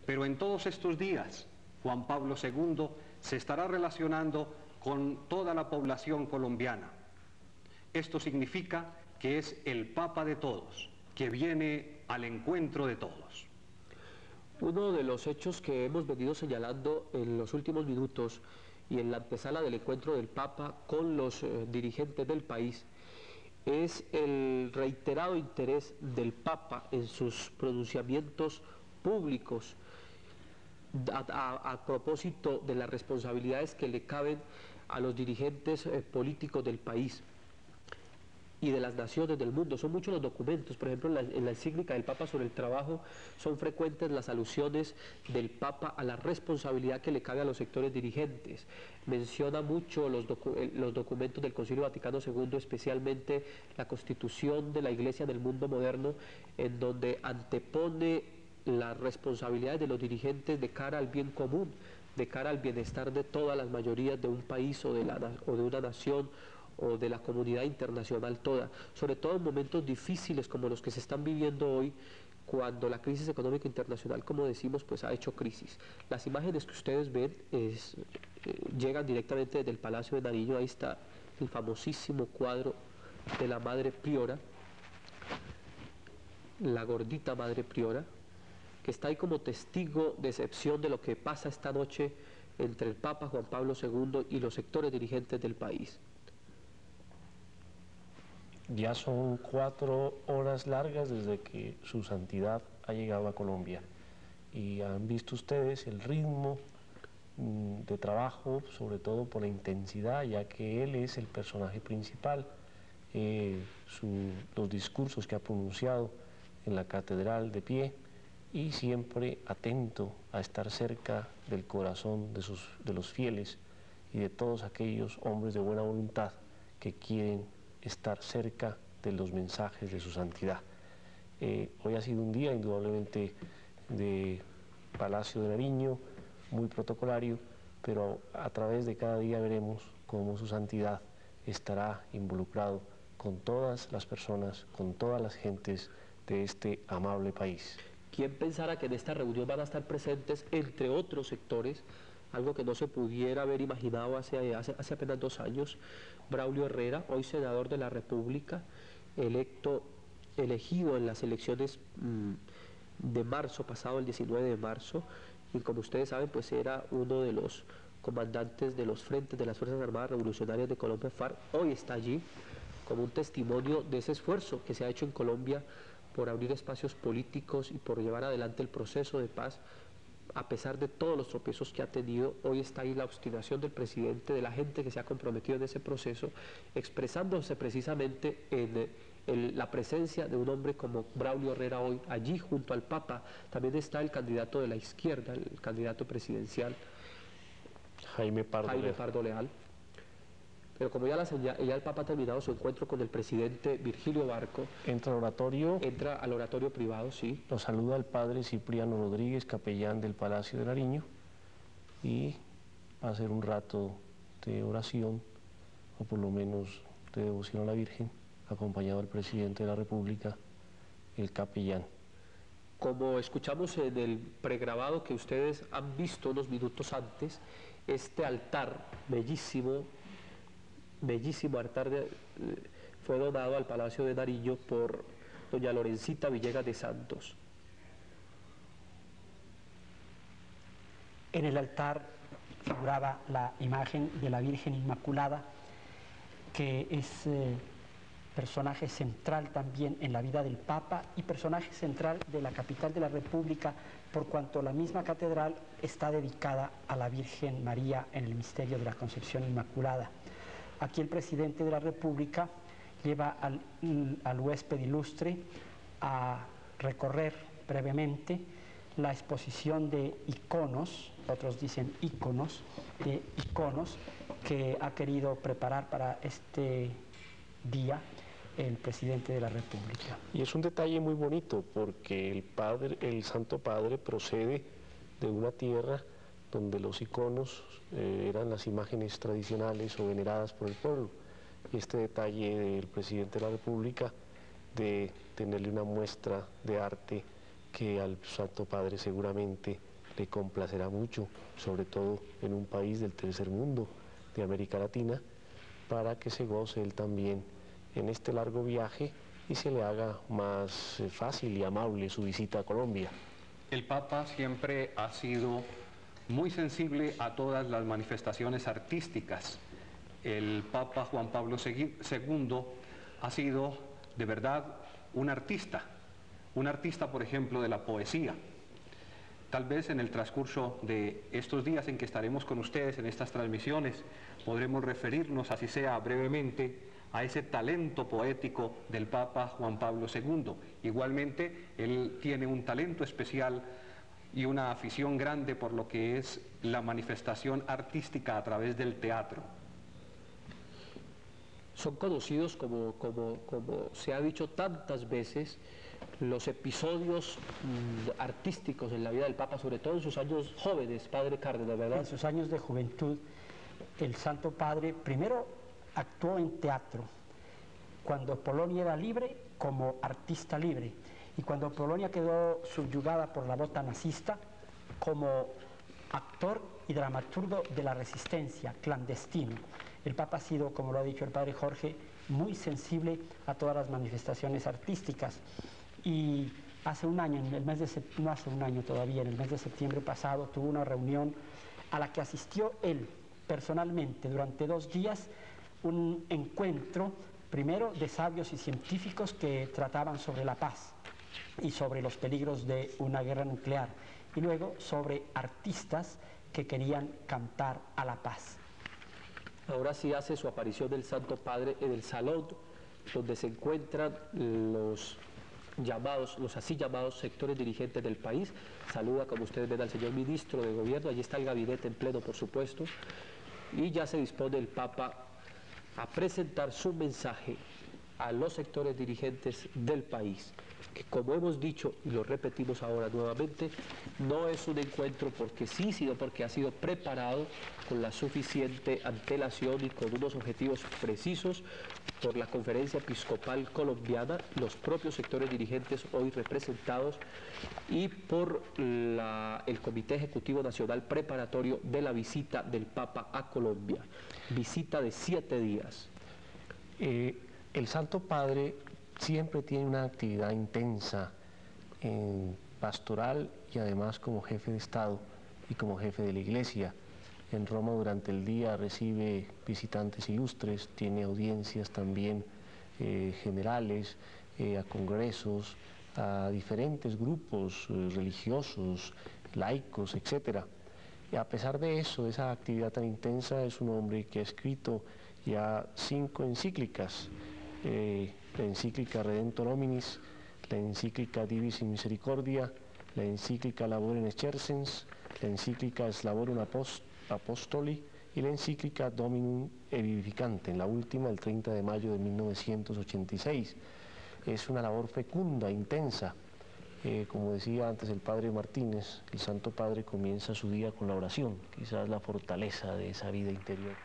pero en todos estos días Juan Pablo II se estará relacionando con toda la población colombiana. Esto significa que es el Papa de todos, que viene al encuentro de todos. Uno de los hechos que hemos venido señalando en los últimos minutos y en la antesala del encuentro del Papa con los dirigentes del país es el reiterado interés del Papa en sus pronunciamientos públicos a propósito de las responsabilidades que le caben a los dirigentes políticos del país y de las naciones del mundo. Son muchos los documentos, por ejemplo en la encíclica del Papa sobre el trabajo son frecuentes las alusiones del Papa a la responsabilidad que le cabe a los sectores dirigentes. Menciona mucho los documentos del Concilio Vaticano II, especialmente la Constitución de la Iglesia del mundo moderno, en donde antepone las responsabilidades de los dirigentes de cara al bien común, de cara al bienestar de todas las mayorías de un país o de una nación o de la comunidad internacional toda, sobre todo en momentos difíciles como los que se están viviendo hoy, cuando la crisis económica internacional, como decimos, pues ha hecho crisis. Las imágenes que ustedes ven llegan directamente desde el Palacio de Nariño. Ahí está el famosísimo cuadro de la Madre Priora, la gordita Madre Priora, que está ahí como testigo de excepción de lo que pasa esta noche entre el Papa Juan Pablo II y los sectores dirigentes del país. Ya son 4 horas largas desde que su santidad ha llegado a Colombia y han visto ustedes el ritmo de trabajo, sobre todo por la intensidad, ya que él es el personaje principal. Los discursos que ha pronunciado en la catedral de pie y siempre atento a estar cerca del corazón de los fieles y de todos aquellos hombres de buena voluntad que quieren estar cerca de los mensajes de su santidad. Hoy ha sido un día indudablemente de Palacio de Nariño, muy protocolario, pero a través de cada día veremos cómo su santidad estará involucrado con todas las personas, con todas las gentes de este amable país. ¿Quién pensara que en esta reunión van a estar presentes, entre otros sectores, algo que no se pudiera haber imaginado hace apenas 2 años, Braulio Herrera, hoy senador de la República, elegido en las elecciones de marzo pasado, el 19 de marzo, y como ustedes saben, pues era uno de los comandantes de los frentes de las Fuerzas Armadas Revolucionarias de Colombia, FARC. Hoy está allí como un testimonio de ese esfuerzo que se ha hecho en Colombia por abrir espacios políticos y por llevar adelante el proceso de paz. A pesar de todos los tropiezos que ha tenido, hoy está ahí la obstinación del presidente, de la gente que se ha comprometido en ese proceso, expresándose precisamente en la presencia de un hombre como Braulio Herrera hoy, allí junto al Papa. También está el candidato de la izquierda, el candidato presidencial, Jaime Pardo Leal. Pero como ya el Papa ha terminado su encuentro con el presidente Virgilio Barco, entra al oratorio privado, sí. Lo saluda el padre Cipriano Rodríguez, capellán del Palacio de Nariño, y va a hacer un rato de oración, o por lo menos de devoción a la Virgen, acompañado del presidente de la República, el capellán. Como escuchamos en el pregrabado que ustedes han visto unos minutos antes, este altar bellísimo altar fue donado al Palacio de Nariño por doña Lorencita Villegas de Santos. En el altar figuraba la imagen de la Virgen Inmaculada, que es personaje central también en la vida del Papa y personaje central de la capital de la República, por cuanto la misma catedral está dedicada a la Virgen María en el misterio de la Concepción Inmaculada. Aquí el presidente de la República lleva al huésped ilustre a recorrer brevemente la exposición de iconos, otros dicen íconos, de iconos que ha querido preparar para este día el presidente de la República. Y es un detalle muy bonito porque el Santo Padre procede de una tierra donde los iconos eran las imágenes tradicionales o veneradas por el pueblo. Y este detalle del presidente de la República de tenerle una muestra de arte que al Santo Padre seguramente le complacerá mucho, sobre todo en un país del tercer mundo de América Latina, para que se goce él también en este largo viaje y se le haga más fácil y amable su visita a Colombia. El Papa siempre ha sido muy sensible a todas las manifestaciones artísticas. El Papa Juan Pablo II ha sido de verdad un artista, por ejemplo, de la poesía. Tal vez en el transcurso de estos días en que estaremos con ustedes en estas transmisiones, podremos referirnos, así sea brevemente, a ese talento poético del Papa Juan Pablo II. Igualmente, él tiene un talento especial y una afición grande por lo que es la manifestación artística a través del teatro. Son conocidos, como se ha dicho tantas veces, los episodios artísticos en la vida del Papa, sobre todo en sus años jóvenes, Padre Cárdenas, ¿verdad? En sus años de juventud, el Santo Padre primero actuó en teatro, cuando Polonia era libre, como artista libre, y cuando Polonia quedó subyugada por la bota nazista, como actor y dramaturgo de la resistencia, clandestino. El Papa ha sido, como lo ha dicho el Padre Jorge, muy sensible a todas las manifestaciones artísticas. Y hace un año, no hace un año todavía, en el mes de septiembre pasado, tuvo una reunión a la que asistió él personalmente durante 2 días, un encuentro, primero de sabios y científicos que trataban sobre la paz y sobre los peligros de una guerra nuclear, y luego sobre artistas que querían cantar a la paz. Ahora sí hace su aparición el Santo Padre en el salón donde se encuentran los así llamados sectores dirigentes del país. Saluda, como ustedes ven, al señor ministro de Gobierno, allí está el gabinete en pleno, por supuesto, y ya se dispone el Papa a presentar su mensaje a los sectores dirigentes del país, que, como hemos dicho y lo repetimos ahora nuevamente, no es un encuentro porque sí, sino porque ha sido preparado con la suficiente antelación y con unos objetivos precisos por la Conferencia Episcopal Colombiana, los propios sectores dirigentes hoy representados, y por el Comité Ejecutivo Nacional Preparatorio de la visita del Papa a Colombia, visita de 7 días. El Santo Padre siempre tiene una actividad intensa en pastoral y además como jefe de Estado y como jefe de la Iglesia. En Roma durante el día recibe visitantes ilustres, tiene audiencias también generales, a congresos, a diferentes grupos religiosos, laicos, etc. Y a pesar de eso, esa actividad tan intensa, es un hombre que ha escrito ya 5 encíclicas. La encíclica Redemptor Hominis, la encíclica Divis in Misericordia, la encíclica Laborem Exercens, la encíclica Slavorum Apostoli y la encíclica Dominum et Vivificantem, la última el 30 de mayo de 1986. Es una labor fecunda, intensa. Como decía antes el Padre Martínez, el Santo Padre comienza su día con la oración, quizás la fortaleza de esa vida interior.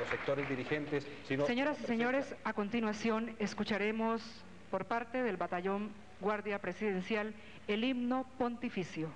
Sectores dirigentes, Señoras y señores, a continuación escucharemos por parte del Batallón Guardia Presidencial el himno pontificio.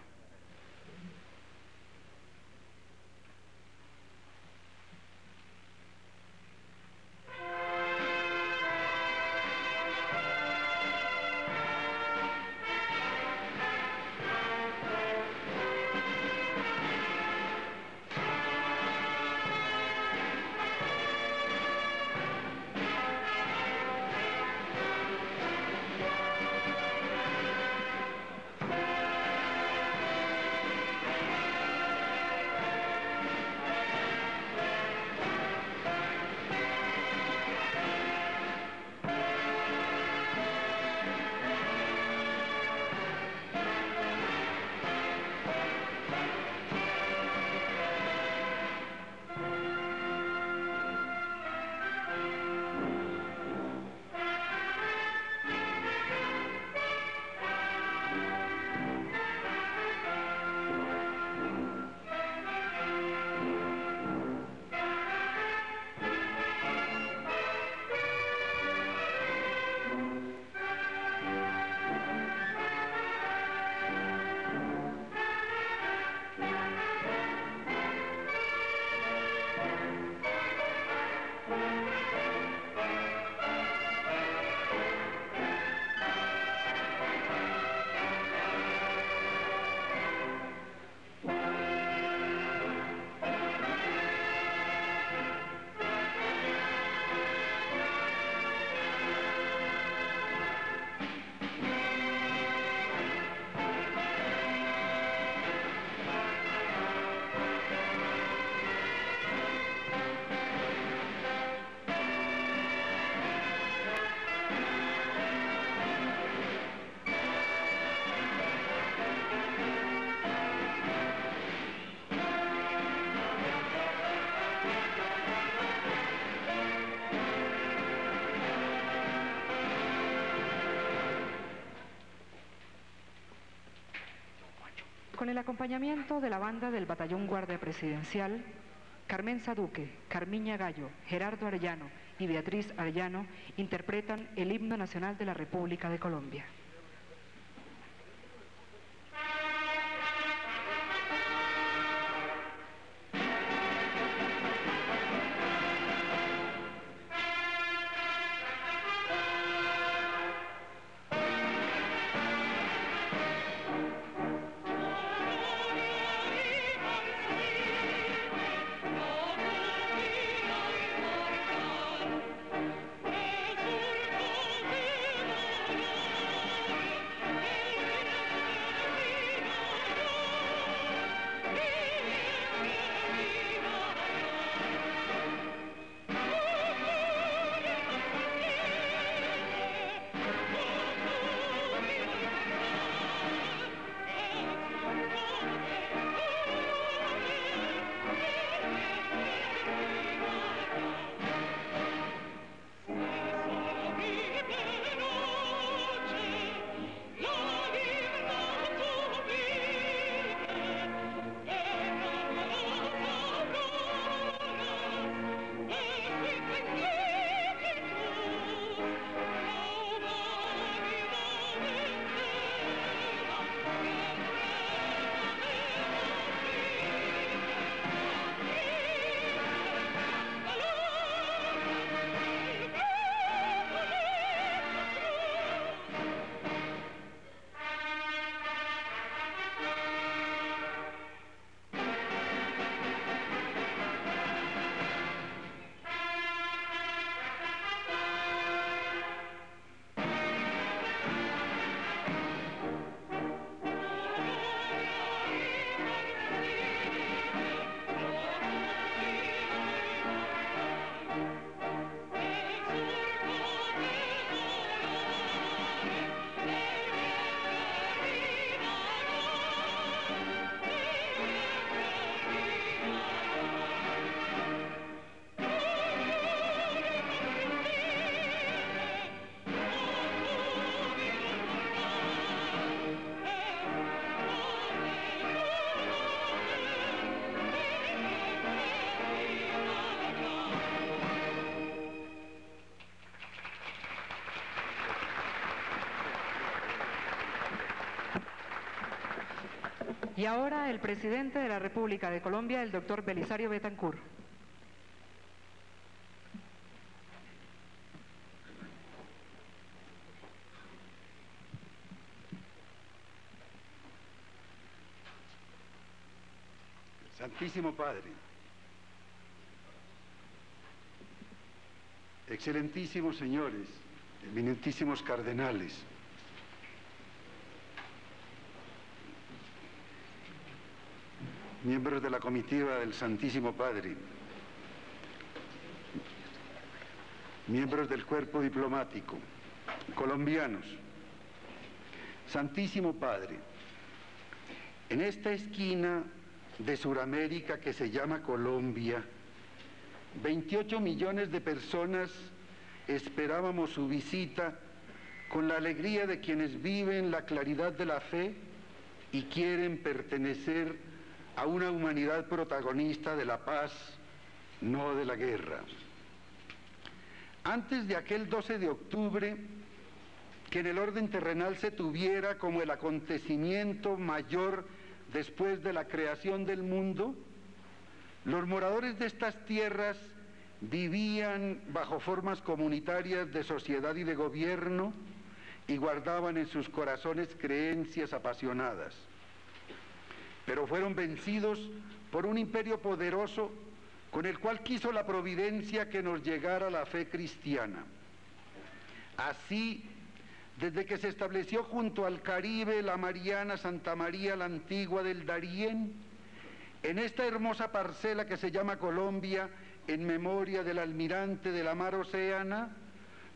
Con el acompañamiento de la banda del Batallón Guardia Presidencial, Carmenza Duque, Carmiña Gallo, Gerardo Arellano y Beatriz Arellano interpretan el himno nacional de la República de Colombia. Y ahora el presidente de la República de Colombia, el doctor Belisario Betancur. Santísimo Padre, excelentísimos señores, eminentísimos cardenales, miembros de la comitiva del Santísimo Padre, miembros del cuerpo diplomático, colombianos, Santísimo Padre, en esta esquina de Sudamérica que se llama Colombia, 28 millones de personas esperábamos su visita con la alegría de quienes viven la claridad de la fe y quieren pertenecer a una humanidad protagonista de la paz, no de la guerra. Antes de aquel 12 de octubre, que en el orden terrenal se tuviera como el acontecimiento mayor después de la creación del mundo, los moradores de estas tierras vivían bajo formas comunitarias de sociedad y de gobierno y guardaban en sus corazones creencias apasionadas. Pero fueron vencidos por un imperio poderoso con el cual quiso la providencia que nos llegara la fe cristiana. Así, desde que se estableció junto al Caribe la Mariana Santa María la Antigua del Darién, en esta hermosa parcela que se llama Colombia, en memoria del almirante de la mar Océana,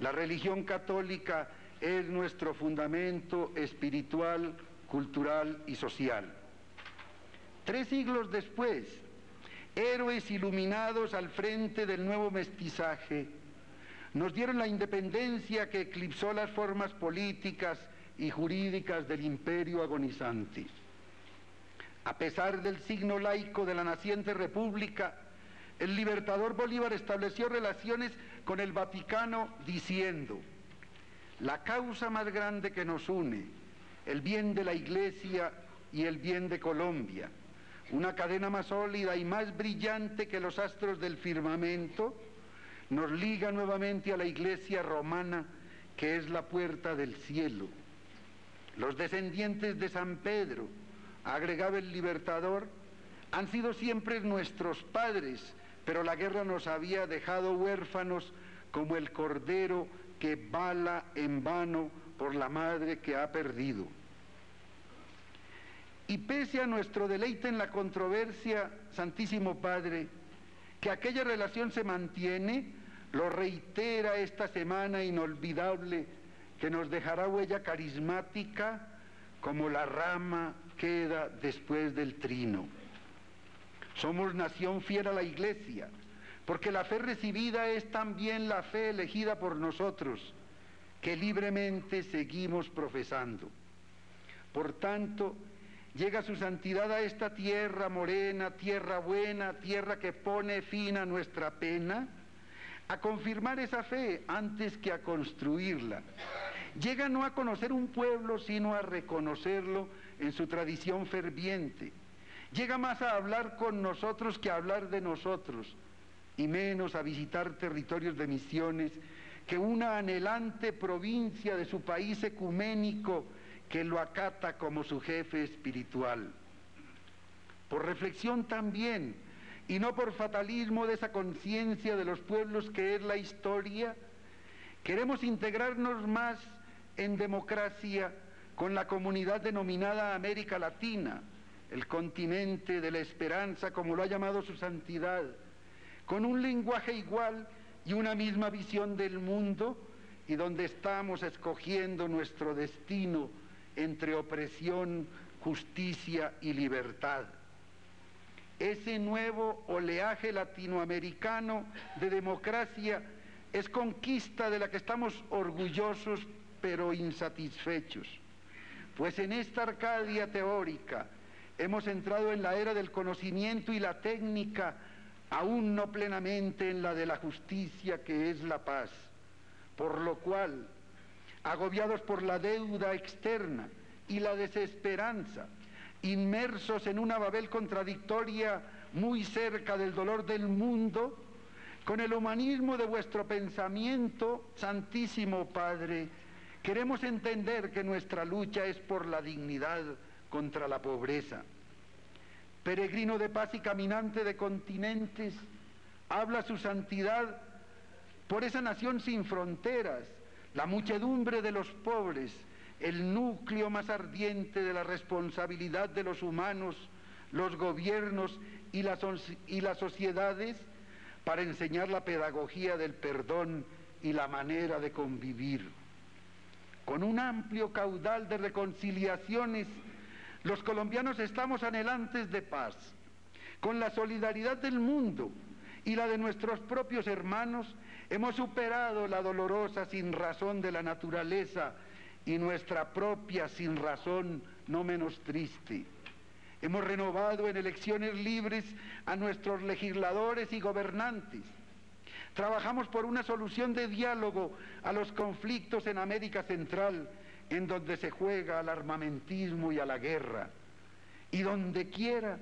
la religión católica es nuestro fundamento espiritual, cultural y social. 3 siglos después, héroes iluminados al frente del nuevo mestizaje nos dieron la independencia que eclipsó las formas políticas y jurídicas del imperio agonizante. A pesar del signo laico de la naciente república, el libertador Bolívar estableció relaciones con el Vaticano diciendo: la causa más grande que nos une, el bien de la Iglesia y el bien de Colombia, una cadena más sólida y más brillante que los astros del firmamento, nos liga nuevamente a la Iglesia romana, que es la puerta del cielo. Los descendientes de San Pedro, agregaba el libertador, han sido siempre nuestros padres, pero la guerra nos había dejado huérfanos como el cordero que bala en vano por la madre que ha perdido. Y pese a nuestro deleite en la controversia, Santísimo Padre, que aquella relación se mantiene, lo reitera esta semana inolvidable que nos dejará huella carismática como la rama queda después del trino. Somos nación fiel a la Iglesia, porque la fe recibida es también la fe elegida por nosotros, que libremente seguimos profesando. Por tanto, llega su santidad a esta tierra morena, tierra buena, tierra que pone fin a nuestra pena, a confirmar esa fe antes que a construirla. Llega no a conocer un pueblo, sino a reconocerlo en su tradición ferviente. Llega más a hablar con nosotros que a hablar de nosotros, y menos a visitar territorios de misiones que una anhelante provincia de su país ecuménico que lo acata como su jefe espiritual. Por reflexión también, y no por fatalismo de esa conciencia de los pueblos que es la historia, queremos integrarnos más en democracia con la comunidad denominada América Latina, el continente de la esperanza, como lo ha llamado su santidad, con un lenguaje igual y una misma visión del mundo, y donde estamos escogiendo nuestro destino entre opresión, justicia y libertad. Ese nuevo oleaje latinoamericano de democracia es conquista de la que estamos orgullosos pero insatisfechos, pues en esta Arcadia teórica hemos entrado en la era del conocimiento y la técnica, aún no plenamente en la de la justicia, que es la paz, por lo cual, agobiados por la deuda externa y la desesperanza, inmersos en una Babel contradictoria muy cerca del dolor del mundo, con el humanismo de vuestro pensamiento, Santísimo Padre, queremos entender que nuestra lucha es por la dignidad contra la pobreza. Peregrino de paz y caminante de continentes, habla su santidad por esa nación sin fronteras, la muchedumbre de los pobres, el núcleo más ardiente de la responsabilidad de los humanos, los gobiernos y las sociedades, para enseñar la pedagogía del perdón y la manera de convivir. Con un amplio caudal de reconciliaciones, los colombianos estamos anhelantes de paz. Con la solidaridad del mundo y la de nuestros propios hermanos, hemos superado la dolorosa sinrazón de la naturaleza y nuestra propia sinrazón no menos triste. Hemos renovado en elecciones libres a nuestros legisladores y gobernantes. Trabajamos por una solución de diálogo a los conflictos en América Central, en donde se juega al armamentismo y a la guerra. Y donde quiera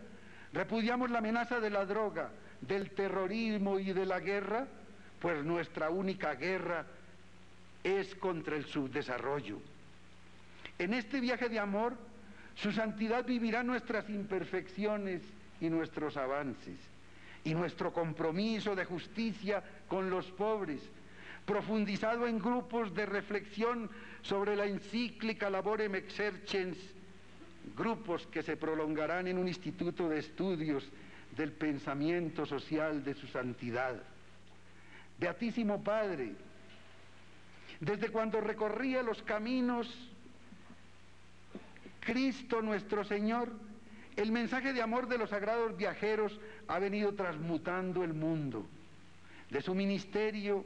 repudiamos la amenaza de la droga, del terrorismo y de la guerra, pues nuestra única guerra es contra el subdesarrollo. En este viaje de amor, su santidad vivirá nuestras imperfecciones y nuestros avances, y nuestro compromiso de justicia con los pobres, profundizado en grupos de reflexión sobre la encíclica Laborem Exercens, grupos que se prolongarán en un instituto de estudios del pensamiento social de su santidad. Beatísimo Padre, desde cuando recorría los caminos Cristo nuestro Señor, el mensaje de amor de los sagrados viajeros ha venido transmutando el mundo. De su ministerio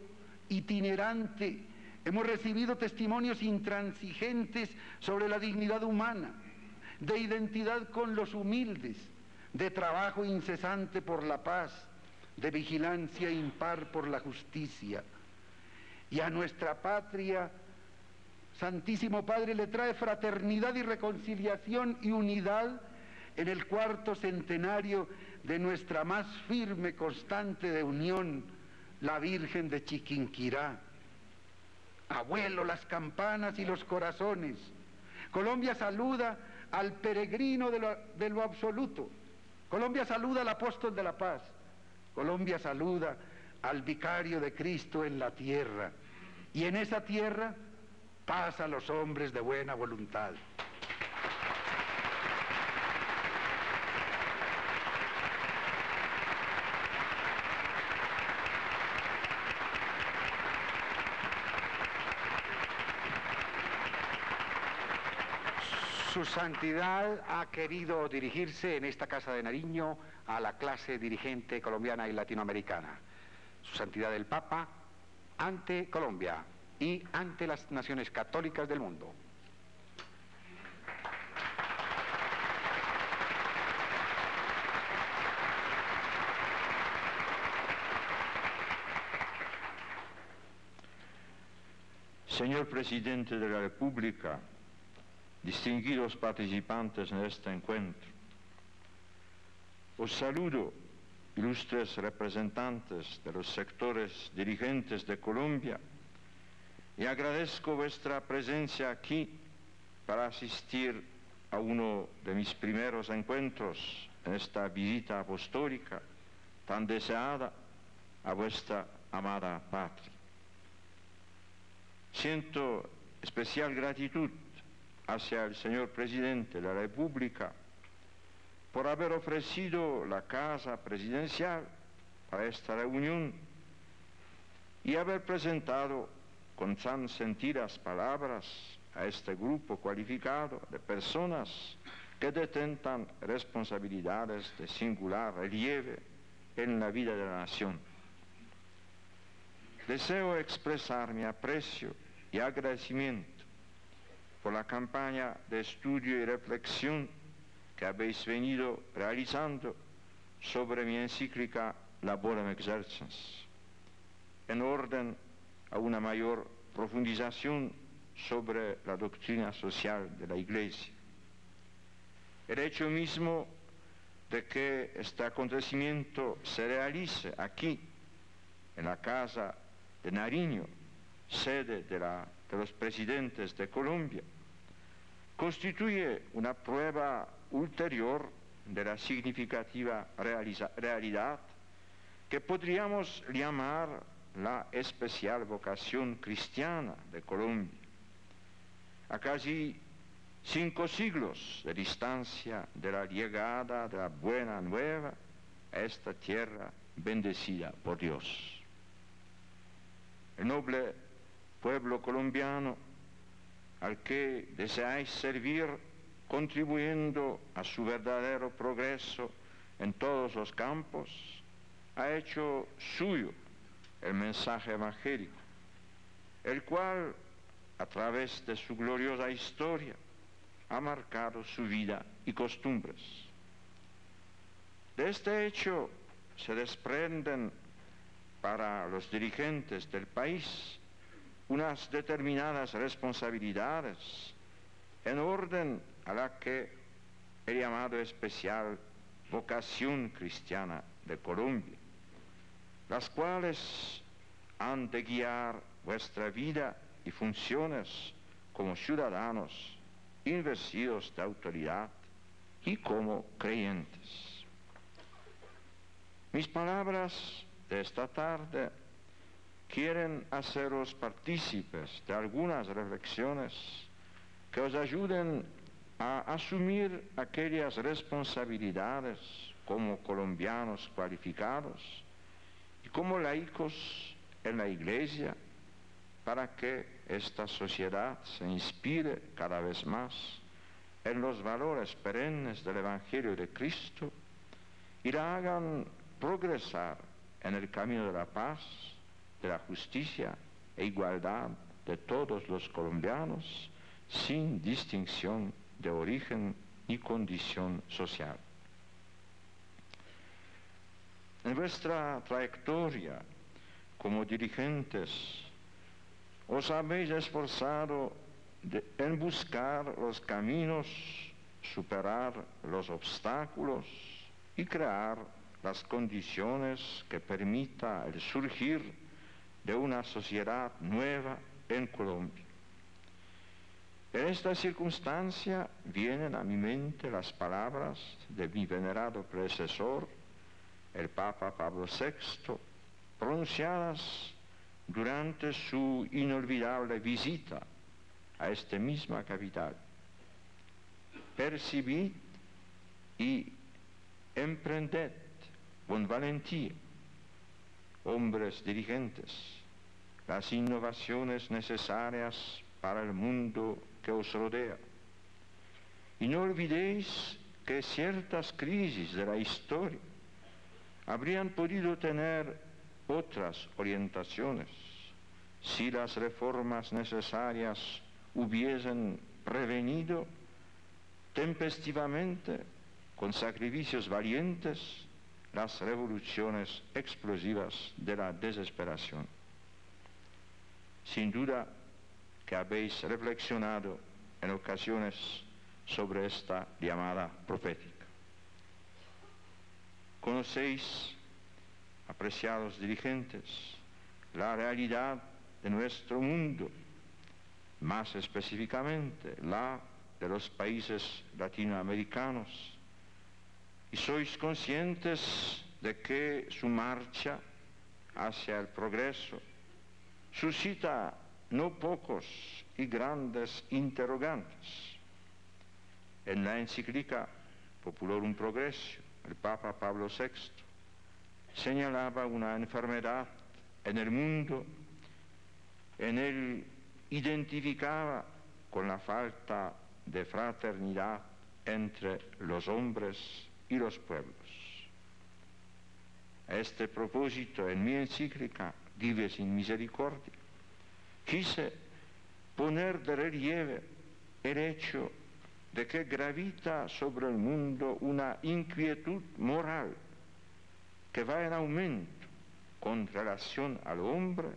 itinerante hemos recibido testimonios intransigentes sobre la dignidad humana, de identidad con los humildes, de trabajo incesante por la paz, de vigilancia impar por la justicia. Y a nuestra patria, Santísimo Padre, le trae fraternidad y reconciliación y unidad en el 4º centenario de nuestra más firme constante de unión, la Virgen de Chiquinquirá. Abuelo, las campanas y los corazones. Colombia saluda al peregrino de lo absoluto. Colombia saluda al apóstol de la paz. Colombia saluda al vicario de Cristo en la tierra. Y en esa tierra paz a los hombres de buena voluntad. Su Santidad ha querido dirigirse en esta Casa de Nariño a la clase dirigente colombiana y latinoamericana. Su Santidad el Papa ante Colombia y ante las naciones católicas del mundo. Señor Presidente de la República, distinguidos participantes en este encuentro, os saludo, ilustres representantes de los sectores dirigentes de Colombia, y agradezco vuestra presencia aquí para asistir a uno de mis primeros encuentros en esta visita apostólica tan deseada a vuestra amada patria. Siento especial gratitud hacia el señor Presidente de la República por haber ofrecido la casa presidencial para esta reunión y haber presentado con tan sentidas palabras a este grupo cualificado de personas que detentan responsabilidades de singular relieve en la vida de la nación. Deseo expresar mi aprecio y agradecimiento por la campaña de estudio y reflexión que habéis venido realizando sobre mi encíclica Laborem Exercens, en orden a una mayor profundización sobre la doctrina social de la Iglesia. El hecho mismo de que este acontecimiento se realice aquí, en la Casa de Nariño, sede de los presidentes de Colombia, constituye una prueba ulterior de la significativa realidad que podríamos llamar la especial vocación cristiana de Colombia. A casi 5 siglos de distancia de la llegada de la buena nueva a esta tierra bendecida por Dios. El noble pueblo colombiano al que deseáis servir, contribuyendo a su verdadero progreso en todos los campos, ha hecho suyo el mensaje evangélico, el cual, a través de su gloriosa historia, ha marcado su vida y costumbres. De este hecho se desprenden para los dirigentes del país unas determinadas responsabilidades en orden a la que he llamado especial vocación cristiana de Colombia, las cuales han de guiar vuestra vida y funciones como ciudadanos investidos de autoridad y como creyentes. Mis palabras de esta tarde quieren haceros partícipes de algunas reflexiones que os ayuden a asumir aquellas responsabilidades como colombianos cualificados y como laicos en la Iglesia, para que esta sociedad se inspire cada vez más en los valores perennes del Evangelio de Cristo y la hagan progresar en el camino de la paz, de la justicia e igualdad de todos los colombianos, sin distinción de origen ni condición social. En vuestra trayectoria como dirigentes, os habéis esforzado en buscar los caminos, superar los obstáculos y crear las condiciones que permita el surgir de una sociedad nueva en Colombia. En esta circunstancia vienen a mi mente las palabras de mi venerado predecesor, el Papa Pablo VI, pronunciadas durante su inolvidable visita a esta misma capital. Percibid y emprended con valentía, hombres dirigentes, las innovaciones necesarias para el mundo que os rodea. Y no olvidéis que ciertas crisis de la historia habrían podido tener otras orientaciones si las reformas necesarias hubiesen prevenido tempestivamente, con sacrificios valientes, las revoluciones explosivas de la desesperación. Sin duda que habéis reflexionado en ocasiones sobre esta llamada profética. Conocéis, apreciados dirigentes, la realidad de nuestro mundo, más específicamente la de los países latinoamericanos, y sois conscientes de que su marcha hacia el progreso suscita no pocos y grandes interrogantes. En la encíclica Populorum Progressio, el Papa Pablo VI señalaba una enfermedad en el mundo, en él identificaba con la falta de fraternidad entre los hombres y los pueblos. A este propósito, en mi encíclica Vive sin Misericordia, quise poner de relieve el hecho de que gravita sobre el mundo una inquietud moral que va en aumento con relación al hombre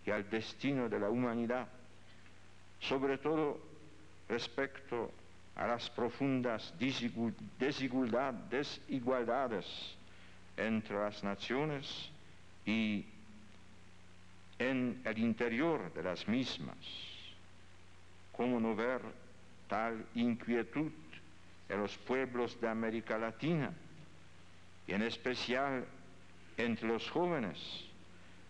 y al destino de la humanidad, sobre todo respecto a las profundas desigualdades entre las naciones y en el interior de las mismas. ¿Cómo no ver tal inquietud en los pueblos de América Latina y en especial entre los jóvenes,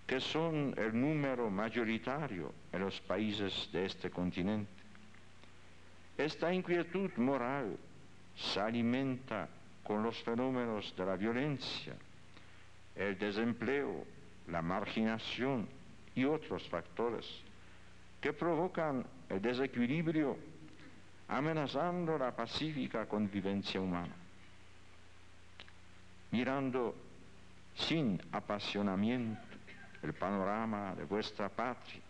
que son el número mayoritario en los países de este continente? Esta inquietud moral se alimenta con los fenómenos de la violencia, el desempleo, la marginación y otros factores que provocan el desequilibrio, amenazando la pacífica convivencia humana. Mirando sin apasionamiento el panorama de vuestra patria,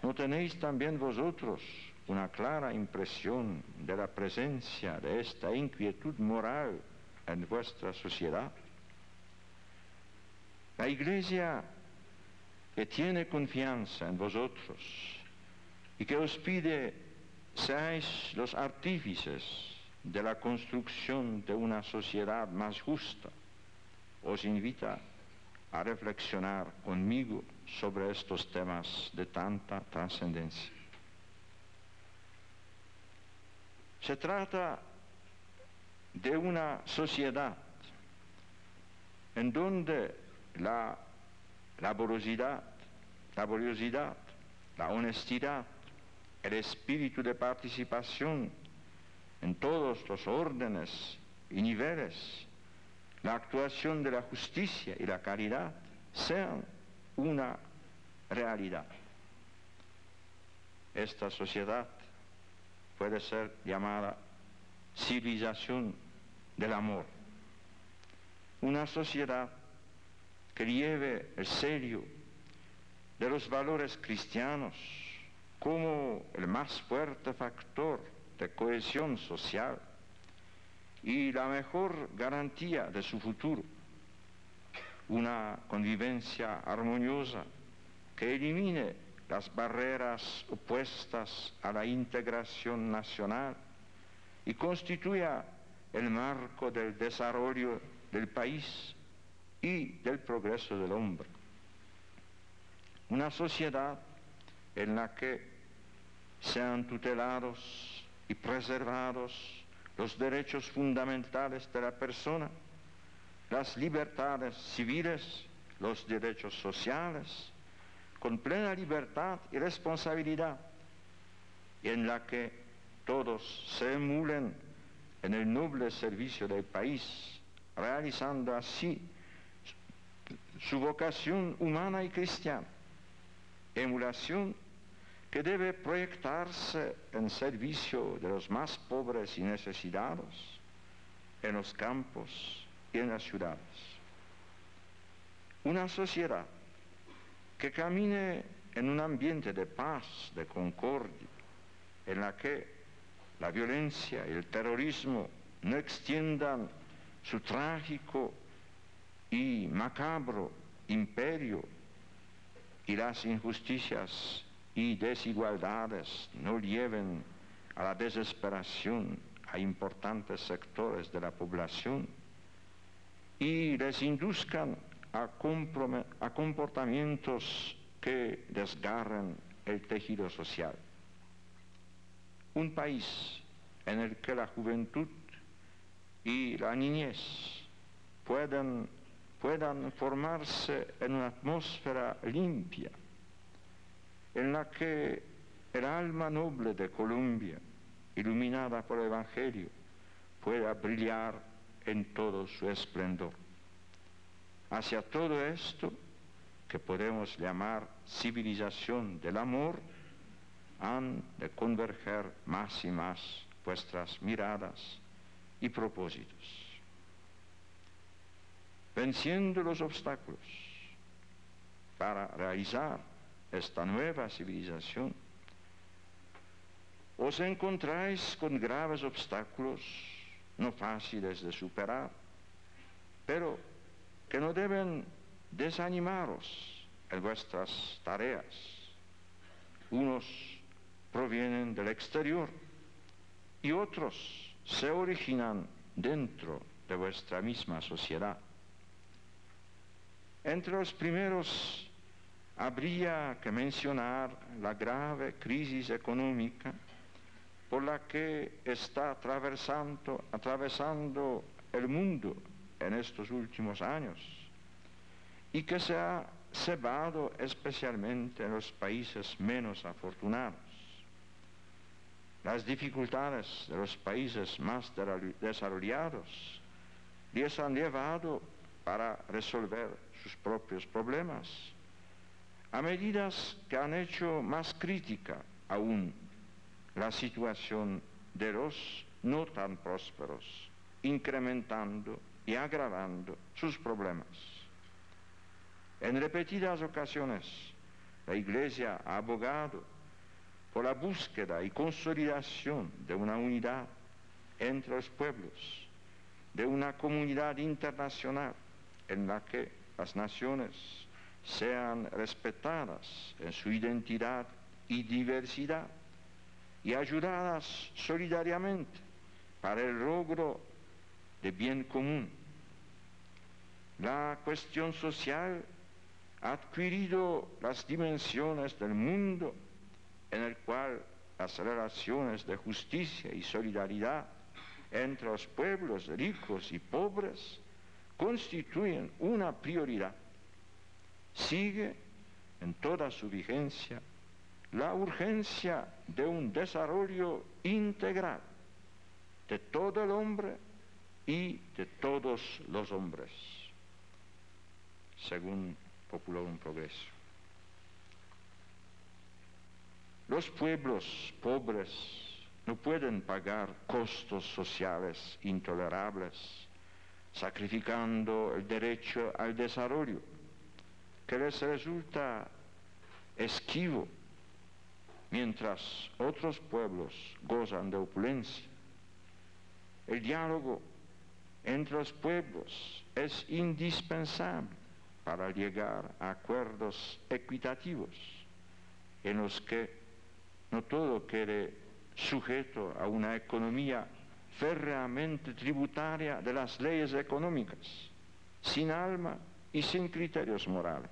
¿no tenéis también vosotros una clara impresión de la presencia de esta inquietud moral en vuestra sociedad? La Iglesia, que tiene confianza en vosotros y que os pide seáis los artífices de la construcción de una sociedad más justa, os invita a reflexionar conmigo sobre estos temas de tanta trascendencia. Se trata de una sociedad en donde la laboriosidad, la honestidad, el espíritu de participación en todos los órdenes y niveles, la actuación de la justicia y la caridad sean una realidad. Esta sociedad puede ser llamada civilización del amor, una sociedad que lleve el sello de los valores cristianos como el más fuerte factor de cohesión social y la mejor garantía de su futuro. Una convivencia armoniosa que elimine las barreras opuestas a la integración nacional y constituya el marco del desarrollo del país y del progreso del hombre. Una sociedad en la que sean tutelados y preservados los derechos fundamentales de la persona, las libertades civiles, los derechos sociales, con plena libertad y responsabilidad, y en la que todos se emulen en el noble servicio del país, realizando así su vocación humana y cristiana, emulación que debe proyectarse en servicio de los más pobres y necesitados, en los campos y en las ciudades. Una sociedad que camine en un ambiente de paz, de concordia, en la que la violencia y el terrorismo no extiendan su trágico y macabro imperio y las injusticias y desigualdades no lleven a la desesperación a importantes sectores de la población y les induzcan a comportamientos que desgarren el tejido social. Un país en el que la juventud y la niñez puedan formarse en una atmósfera limpia, en la que el alma noble de Colombia, iluminada por el Evangelio, pueda brillar en todo su esplendor. Hacia todo esto, que podemos llamar civilización del amor, han de converger más y más vuestras miradas y propósitos. Venciendo los obstáculos para realizar esta nueva civilización, os encontráis con graves obstáculos no fáciles de superar, pero que no deben desanimaros en vuestras tareas. Unos provienen del exterior y otros se originan dentro de vuestra misma sociedad. Entre los primeros habría que mencionar la grave crisis económica por la que está atravesando el mundo en estos últimos años y que se ha cebado especialmente en los países menos afortunados. Las dificultades de los países más desarrollados les han llevado para resolver sus propios problemas a medidas que han hecho más crítica aún la situación de los no tan prósperos, incrementando y agravando sus problemas. En repetidas ocasiones, la Iglesia ha abogado por la búsqueda y consolidación de una unidad entre los pueblos, de una comunidad internacional en la que las naciones sean respetadas en su identidad y diversidad y ayudadas solidariamente para el logro de bien común. La cuestión social ha adquirido las dimensiones del mundo en el cual las relaciones de justicia y solidaridad entre los pueblos ricos y pobres constituyen una prioridad. Sigue en toda su vigencia la urgencia de un desarrollo integral de todo el hombre y de todos los hombres, según Populorum Progreso. Los pueblos pobres no pueden pagar costos sociales intolerables, sacrificando el derecho al desarrollo, que les resulta esquivo, mientras otros pueblos gozan de opulencia. el diálogo entre los pueblos es indispensable para llegar a acuerdos equitativos en los que no todo quede sujeto a una economía férreamente tributaria de las leyes económicas, sin alma y sin criterios morales.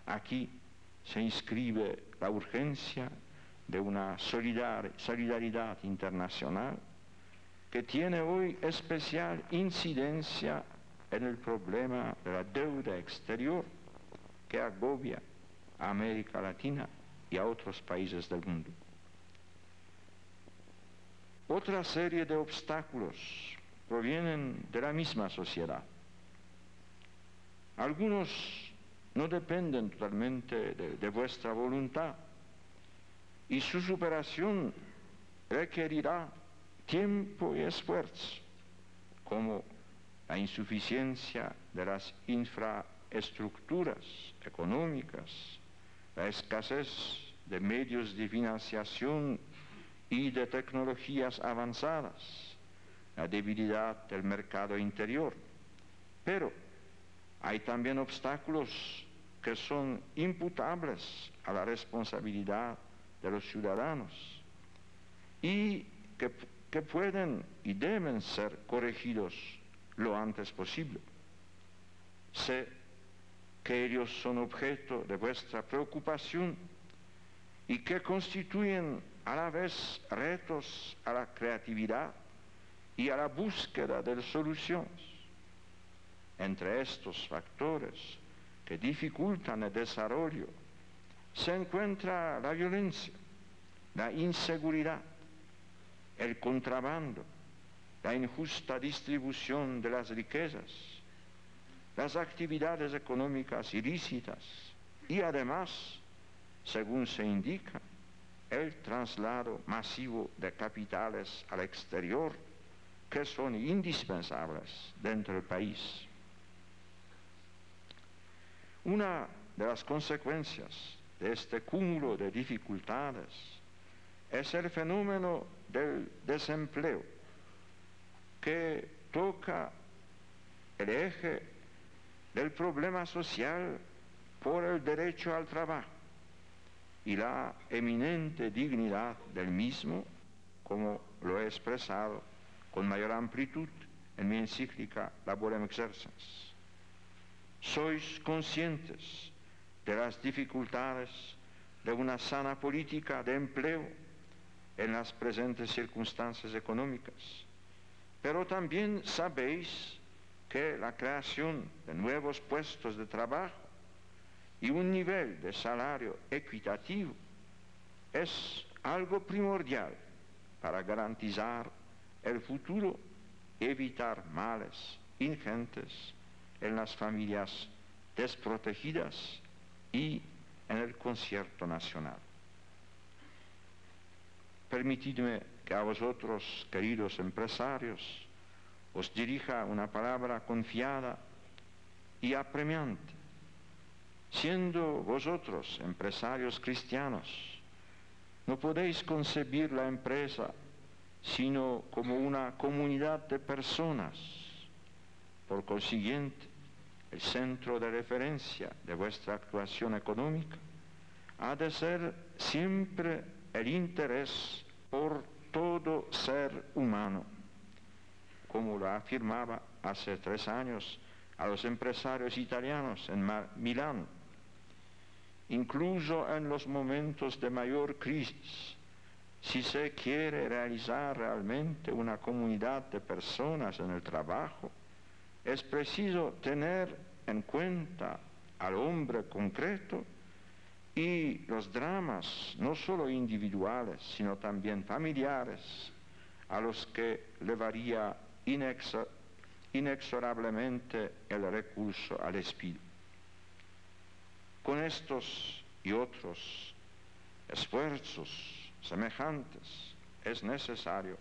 Aquí se inscribe la urgencia de una solidaridad internacional que tiene hoy especial incidencia en el problema de la deuda exterior que agobia a América Latina y a otros países del mundo. Otra serie de obstáculos provienen de la misma sociedad. Algunos no dependen totalmente de vuestra voluntad y su superación requerirá tiempo y esfuerzo, como la insuficiencia de las infraestructuras económicas, la escasez de medios de financiación y de tecnologías avanzadas, la debilidad del mercado interior. Pero hay también obstáculos que son imputables a la responsabilidad de los ciudadanos y que pueden y deben ser corregidos lo antes posible. Sé que ellos son objeto de vuestra preocupación y que constituyen a la vez retos a la creatividad y a la búsqueda de soluciones. Entre estos factores que dificultan el desarrollo se encuentra la violencia, la inseguridad, el contrabando, la injusta distribución de las riquezas, las actividades económicas ilícitas y además, según se indica, el traslado masivo de capitales al exterior que son indispensables dentro del país. Una de las consecuencias de este cúmulo de dificultades es el fenómeno del desempleo, que toca el eje del problema social por el derecho al trabajo y la eminente dignidad del mismo, como lo he expresado con mayor amplitud en mi encíclica Laborem Exercens. Sois conscientes de las dificultades de una sana política de empleo en las presentes circunstancias económicas, pero también sabéis que la creación de nuevos puestos de trabajo y un nivel de salario equitativo es algo primordial para garantizar el futuro y evitar males ingentes en las familias desprotegidas y en el concierto nacional. Permitidme que a vosotros, queridos empresarios, os dirija una palabra confiada y apremiante. Siendo vosotros empresarios cristianos, no podéis concebir la empresa sino como una comunidad de personas. Por consiguiente, el centro de referencia de vuestra actuación económica ha de ser siempre el interés por todo ser humano, como lo afirmaba hace 3 años a los empresarios italianos en Milán. Incluso en los momentos de mayor crisis, si se quiere realizar realmente una comunidad de personas en el trabajo, es preciso tener en cuenta al hombre concreto y los dramas, no solo individuales, sino también familiares, a los que le varía inexorablemente el recurso al despido. Con estos y otros esfuerzos semejantes es necesario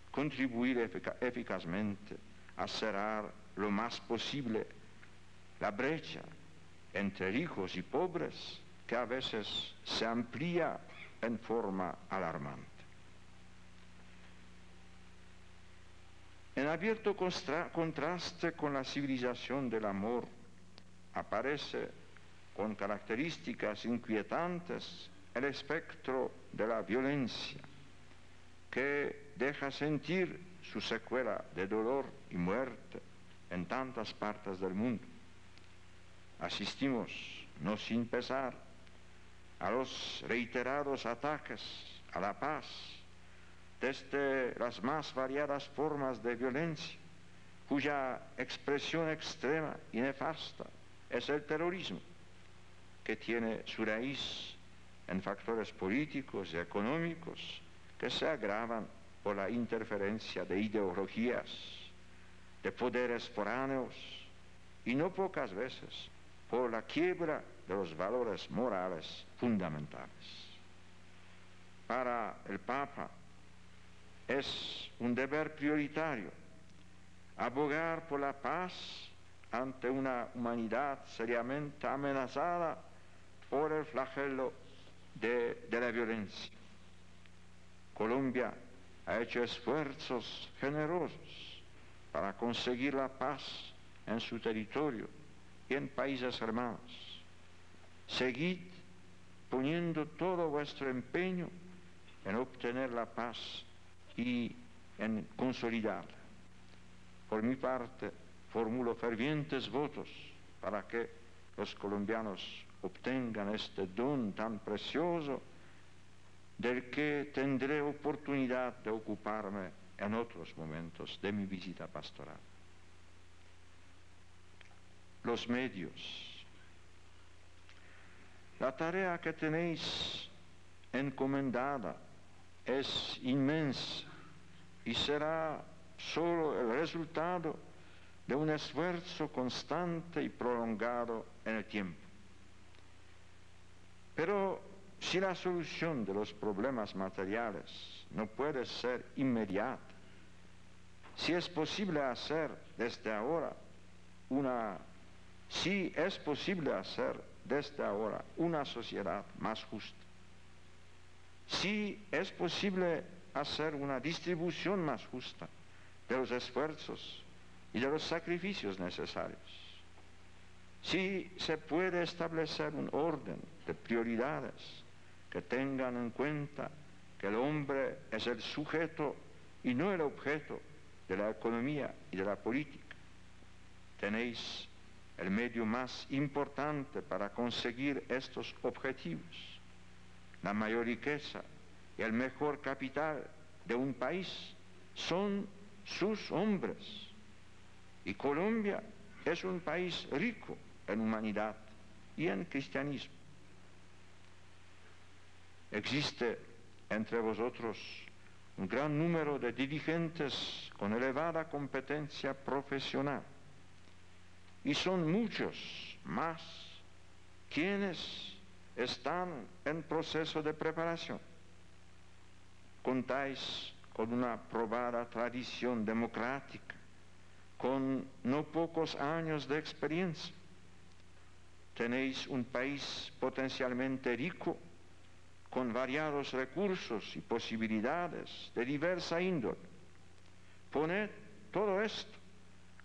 contribuir eficazmente a cerrar lo más posible la brecha entre ricos y pobres, que a veces se amplía en forma alarmante. En abierto contraste con la civilización del amor, aparece con características inquietantes el espectro de la violencia, que deja sentir su secuela de dolor y muerte en tantas partes del mundo. Asistimos, no sin pesar, a los reiterados ataques a la paz, desde las más variadas formas de violencia, cuya expresión extrema y nefasta es el terrorismo, que tiene su raíz en factores políticos y económicos que se agravan por la interferencia de ideologías, de poderes foráneos y no pocas veces por la quiebra de los valores morales fundamentales. Para el Papa es un deber prioritario abogar por la paz ante una humanidad seriamente amenazada por el flagelo de la violencia. Colombia ha hecho esfuerzos generosos para conseguir la paz en su territorio y en países hermanos. Seguid poniendo todo vuestro empeño en obtener la paz y en consolidarla. Por mi parte, formulo fervientes votos para que los colombianos obtengan este don tan precioso del que tendré oportunidad de ocuparme en otros momentos de mi visita pastoral. Los medios. La tarea que tenéis encomendada es inmensa y será solo el resultado de un esfuerzo constante y prolongado en el tiempo. Pero si la solución de los problemas materiales no puede ser inmediata, si es posible hacer desde ahora una sociedad más justa, si es posible hacer una distribución más justa de los esfuerzos y de los sacrificios necesarios, si se puede establecer un orden de prioridades que tengan en cuenta que el hombre es el sujeto y no el objeto de la economía y de la política, tenéis el medio más importante para conseguir estos objetivos. La mayor riqueza y el mejor capital de un país son sus hombres. Y Colombia es un país rico en humanidad y en cristianismo. Existe entre vosotros un gran número de dirigentes con elevada competencia profesional y son muchos más quienes están en proceso de preparación. Contáis con una probada tradición democrática, con no pocos años de experiencia. Tenéis un país potencialmente rico, con variados recursos y posibilidades de diversa índole. Poned todo esto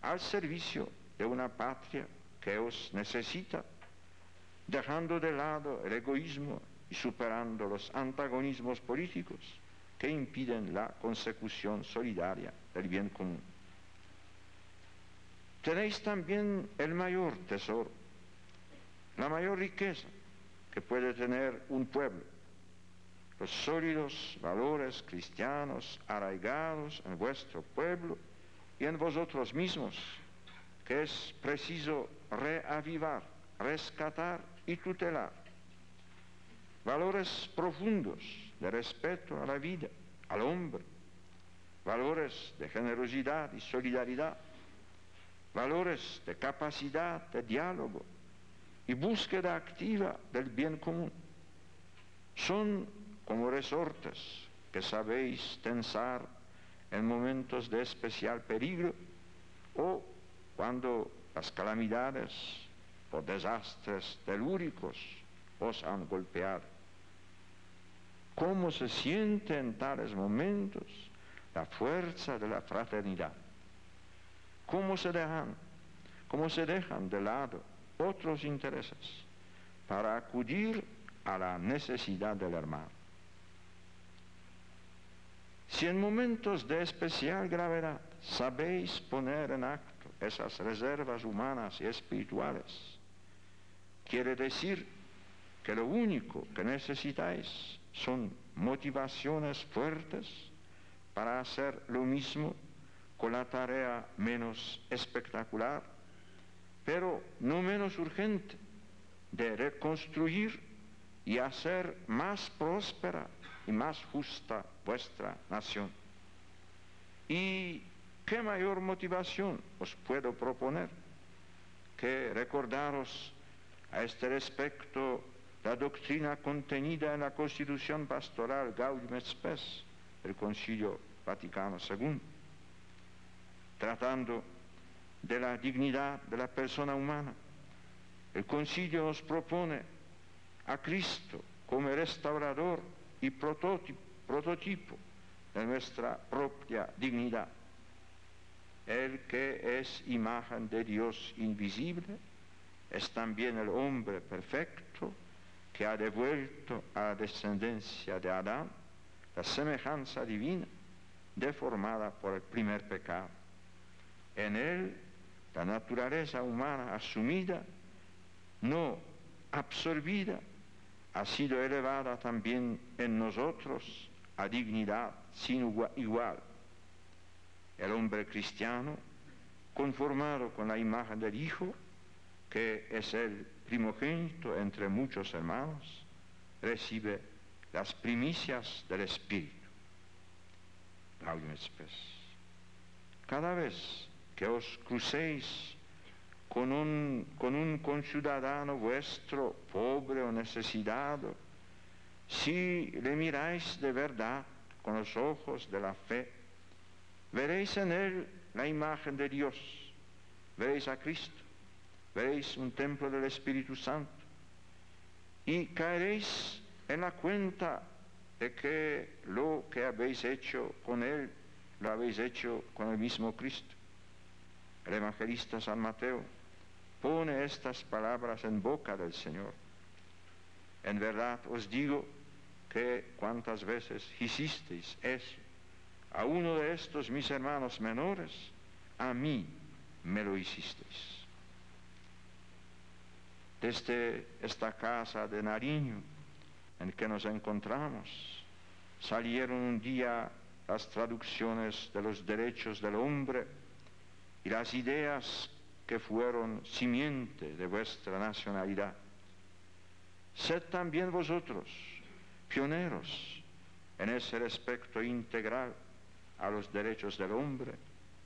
al servicio de una patria que os necesita, dejando de lado el egoísmo y superando los antagonismos políticos que impiden la consecución solidaria del bien común. Tenéis también el mayor tesoro, la mayor riqueza que puede tener un pueblo, los sólidos valores cristianos arraigados en vuestro pueblo y en vosotros mismos, que es preciso reavivar, rescatar y tutelar. Valores profundos de respeto a la vida, al hombre, valores de generosidad y solidaridad, valores de capacidad de diálogo y búsqueda activa del bien común. Son como resortes que sabéis tensar en momentos de especial peligro o cuando las calamidades o desastres telúricos os han golpeado. ¿Cómo se siente en tales momentos la fuerza de la fraternidad, cómo se dejan de lado otros intereses para acudir a la necesidad del hermano. Si en momentos de especial gravedad sabéis poner en acto esas reservas humanas y espirituales, quiere decir que lo único que necesitáis son motivaciones fuertes para hacer lo mismo con la tarea menos espectacular, pero no menos urgente, de reconstruir y hacer más próspera y más justa vuestra nación. ¿Y qué mayor motivación os puedo proponer que recordaros a este respecto la doctrina contenida en la Constitución Pastoral Gaudium et Spes del Concilio Vaticano II, tratando de la dignidad de la persona humana? El Concilio nos propone a Cristo como restaurador y prototipo de nuestra propia dignidad. El que es imagen de Dios invisible es también el hombre perfecto que ha devuelto a la descendencia de Adán la semejanza divina deformada por el primer pecado. En él, la naturaleza humana asumida, no absorbida, ha sido elevada también en nosotros a dignidad sin igual. El hombre cristiano, conformado con la imagen del Hijo, que es el primogénito entre muchos hermanos, recibe las primicias del Espíritu. Gaudium et Spes. Cada vez que os crucéis con un conciudadano vuestro, pobre o necesitado, si le miráis de verdad con los ojos de la fe, veréis en él la imagen de Dios, veréis a Cristo, veréis un templo del Espíritu Santo y caeréis en la cuenta de que lo que habéis hecho con él, lo habéis hecho con el mismo Cristo. El evangelista San Mateo pone estas palabras en boca del Señor. En verdad os digo que cuantas veces hicisteis eso a uno de estos mis hermanos menores, a mí me lo hicisteis. Desde esta casa de Nariño en que nos encontramos, salieron un día las traducciones de los derechos del hombre y las ideas que fueron simiente de vuestra nacionalidad. Sed también vosotros pioneros en ese respecto integral a los derechos del hombre,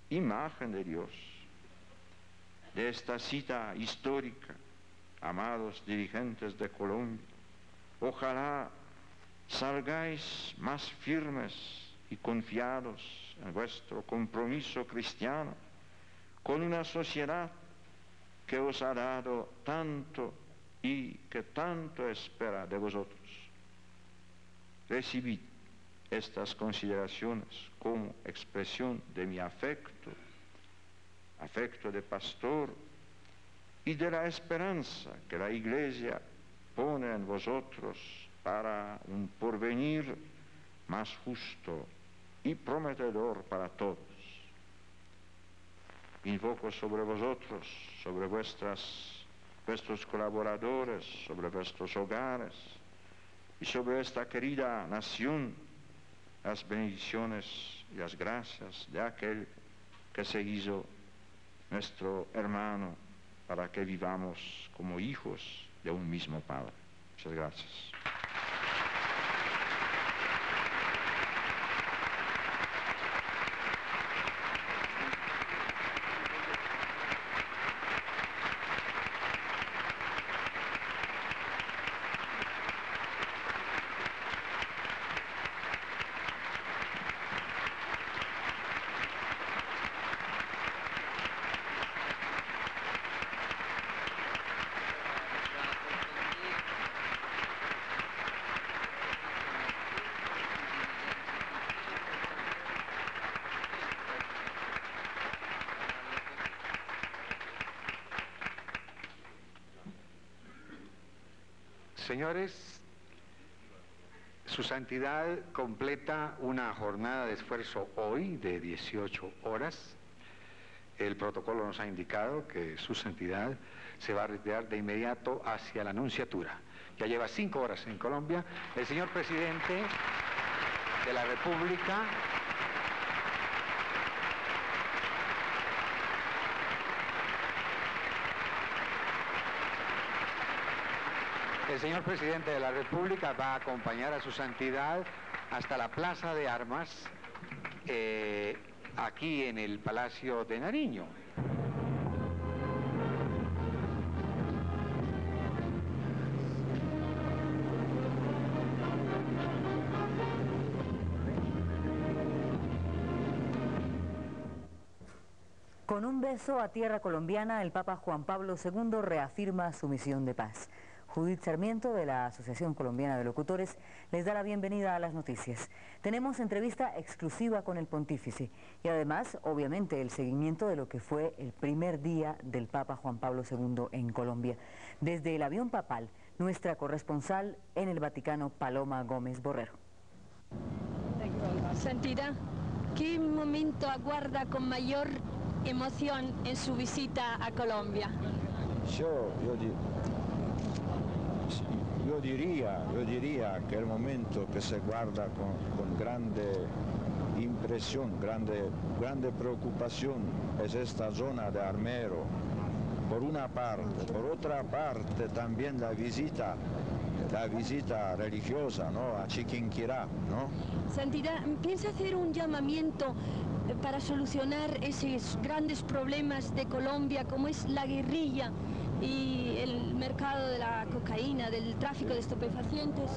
imagen de Dios. De esta cita histórica, amados dirigentes de Colombia, ojalá salgáis más firmes y confiados en vuestro compromiso cristiano con una sociedad que os ha dado tanto y que tanto espera de vosotros. Recibid estas consideraciones como expresión de mi afecto de pastor y de la esperanza que la Iglesia pone en vosotros para un porvenir más justo y prometedor para todos. Invoco sobre vosotros, sobre vuestros colaboradores, sobre vuestros hogares y sobre esta querida nación las bendiciones y las gracias de aquel que se hizo nuestro hermano para que vivamos como hijos de un mismo Padre. Muchas gracias. Señores, Su Santidad completa una jornada de esfuerzo hoy de 18 horas. El protocolo nos ha indicado que Su Santidad se va a retirar de inmediato hacia la Nunciatura. Ya lleva 5 horas en Colombia. El señor presidente de la República va a acompañar a Su Santidad hasta la Plaza de Armas, aquí en el Palacio de Nariño. Con un beso a tierra colombiana, el Papa Juan Pablo II reafirma su misión de paz. Judith Sarmiento, de la Asociación Colombiana de Locutores, les da la bienvenida a las noticias. Tenemos entrevista exclusiva con el pontífice y además, obviamente, el seguimiento de lo que fue el primer día del Papa Juan Pablo II en Colombia. Desde el avión papal, nuestra corresponsal en el Vaticano, Paloma Gómez Borrero. Santidad, ¿qué momento aguarda con mayor emoción en su visita a Colombia? Yo diría que el momento que se guarda con grande impresión, grande preocupación es esta zona de Armero, por una parte. Por otra parte también la visita religiosa, ¿no?, a Chiquinquirá, ¿no? Santidad, ¿piensa hacer un llamamiento para solucionar esos grandes problemas de Colombia, como es la guerrilla y el mercado de la cocaína, del tráfico de estupefacientes?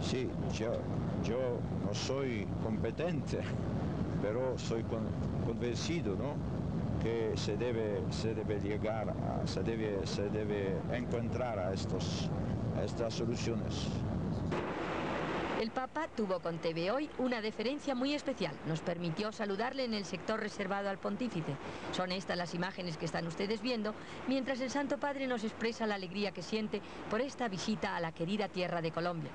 Sí, yo no soy competente, pero soy convencido, ¿no?, que se debe encontrar a estas soluciones. El Papa tuvo con TV Hoy una deferencia muy especial. Nos permitió saludarle en el sector reservado al pontífice. Son estas las imágenes que están ustedes viendo, mientras el Santo Padre nos expresa la alegría que siente por esta visita a la querida tierra de Colombia.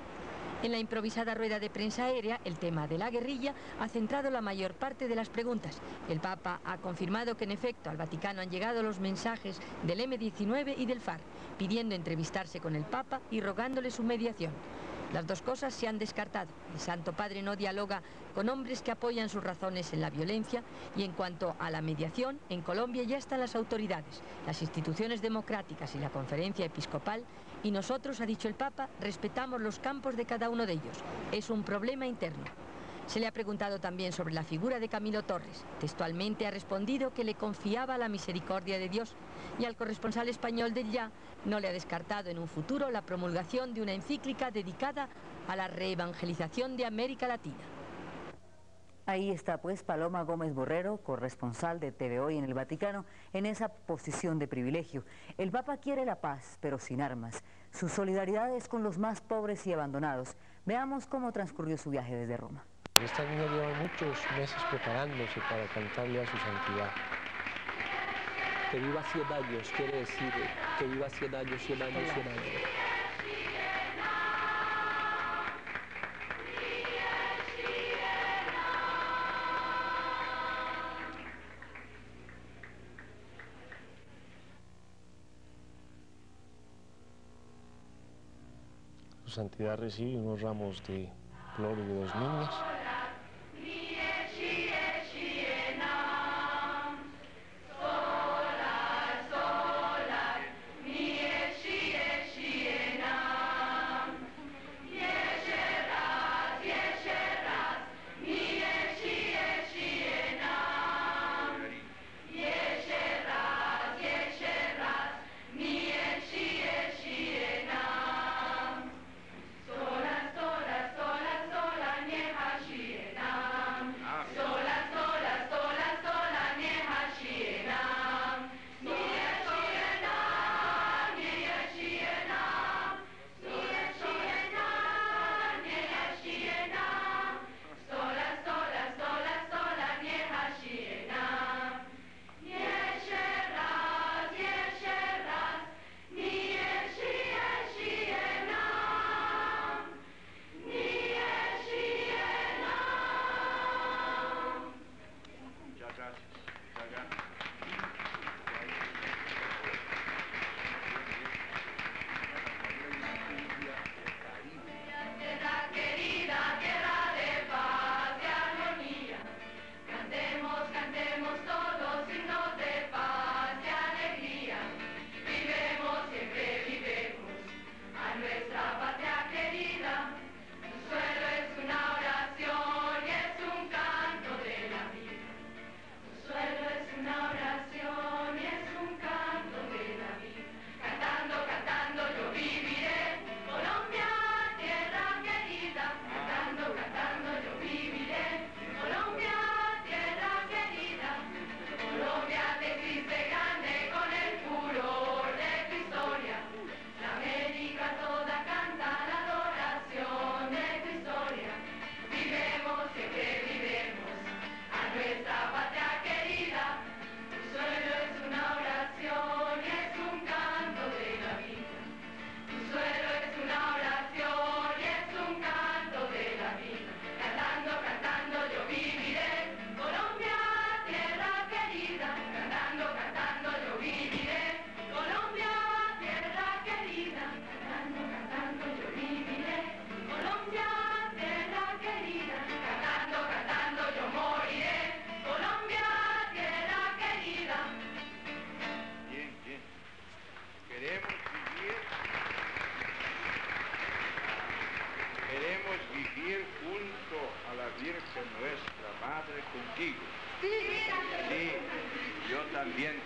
En la improvisada rueda de prensa aérea, el tema de la guerrilla ha centrado la mayor parte de las preguntas. El Papa ha confirmado que en efecto al Vaticano han llegado los mensajes del M-19 y del FARC, pidiendo entrevistarse con el Papa y rogándole su mediación. Las dos cosas se han descartado. El Santo Padre no dialoga con hombres que apoyan sus razones en la violencia, y en cuanto a la mediación, en Colombia ya están las autoridades, las instituciones democráticas y la Conferencia Episcopal, y nosotros, ha dicho el Papa, respetamos los campos de cada uno de ellos. Es un problema interno. Se le ha preguntado también sobre la figura de Camilo Torres. Textualmente ha respondido que le confiaba la misericordia de Dios, y al corresponsal español del Ya no le ha descartado en un futuro la promulgación de una encíclica dedicada a la reevangelización de América Latina. Ahí está pues Paloma Gómez Borrero, corresponsal de TV Hoy en el Vaticano, en esa posición de privilegio. El Papa quiere la paz, pero sin armas. Su solidaridad es con los más pobres y abandonados. Veamos cómo transcurrió su viaje desde Roma. Esta niña lleva muchos meses preparándose para cantarle a su santidad. Que viva 100 años, quiere decir que viva 100 años, 100 años, 100 años. Su santidad recibe unos ramos de flores de 2 niñas.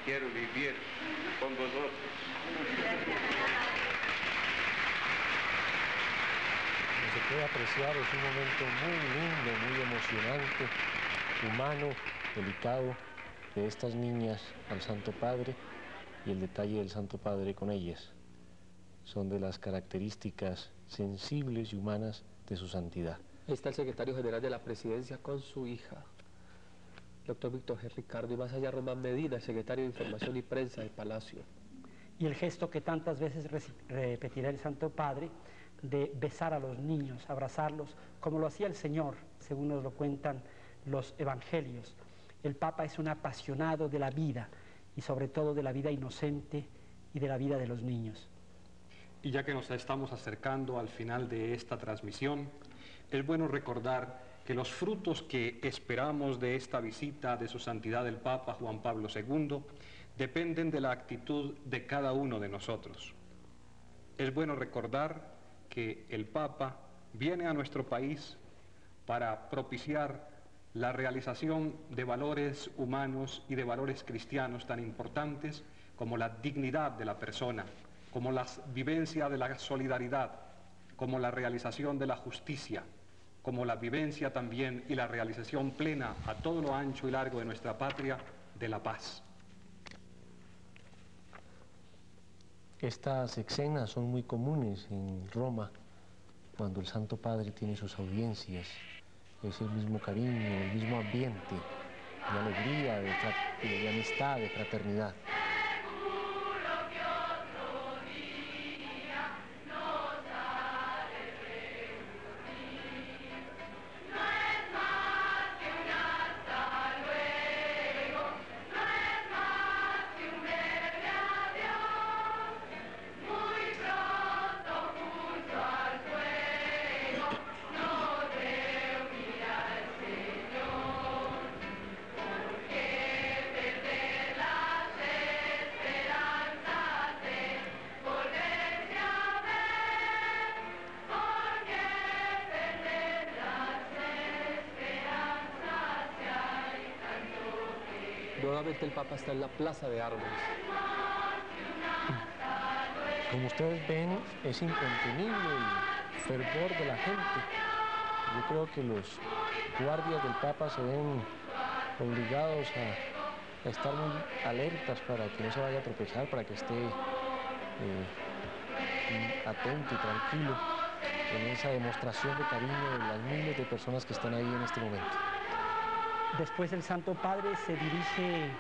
quiero vivir con vosotros. Como se puede apreciar, es un momento muy lindo, muy emocionante, humano, delicado, de estas niñas al Santo Padre y el detalle del Santo Padre con ellas. Son de las características sensibles y humanas de su santidad. Ahí está el secretario general de la presidencia con su hija, doctor Víctor G. Ricardo, y más allá Román Medina, el secretario de Información y Prensa del Palacio. Y el gesto que tantas veces repetirá el Santo Padre, de besar a los niños, abrazarlos, como lo hacía el Señor, según nos lo cuentan los evangelios. El Papa es un apasionado de la vida, y sobre todo de la vida inocente y de la vida de los niños. Y ya que nos estamos acercando al final de esta transmisión, es bueno recordar que los frutos que esperamos de esta visita de su santidad el Papa Juan Pablo II dependen de la actitud de cada uno de nosotros. Es bueno recordar que el Papa viene a nuestro país para propiciar la realización de valores humanos y de valores cristianos tan importantes como la dignidad de la persona, como la vivencia de la solidaridad, como la realización de la justicia, como la vivencia también y la realización plena a todo lo ancho y largo de nuestra patria de la paz. Estas escenas son muy comunes en Roma, cuando el Santo Padre tiene sus audiencias. Es el mismo cariño, el mismo ambiente de alegría, de amistad, de fraternidad. Nuevamente el Papa está en la Plaza de Armas. Como ustedes ven, es incontenible el fervor de la gente. Yo creo que los guardias del Papa se ven obligados a estar muy alertas para que no se vaya a tropezar, para que esté atento y tranquilo en esa demostración de cariño de las miles de personas que están ahí en este momento. Después el Santo Padre se dirige,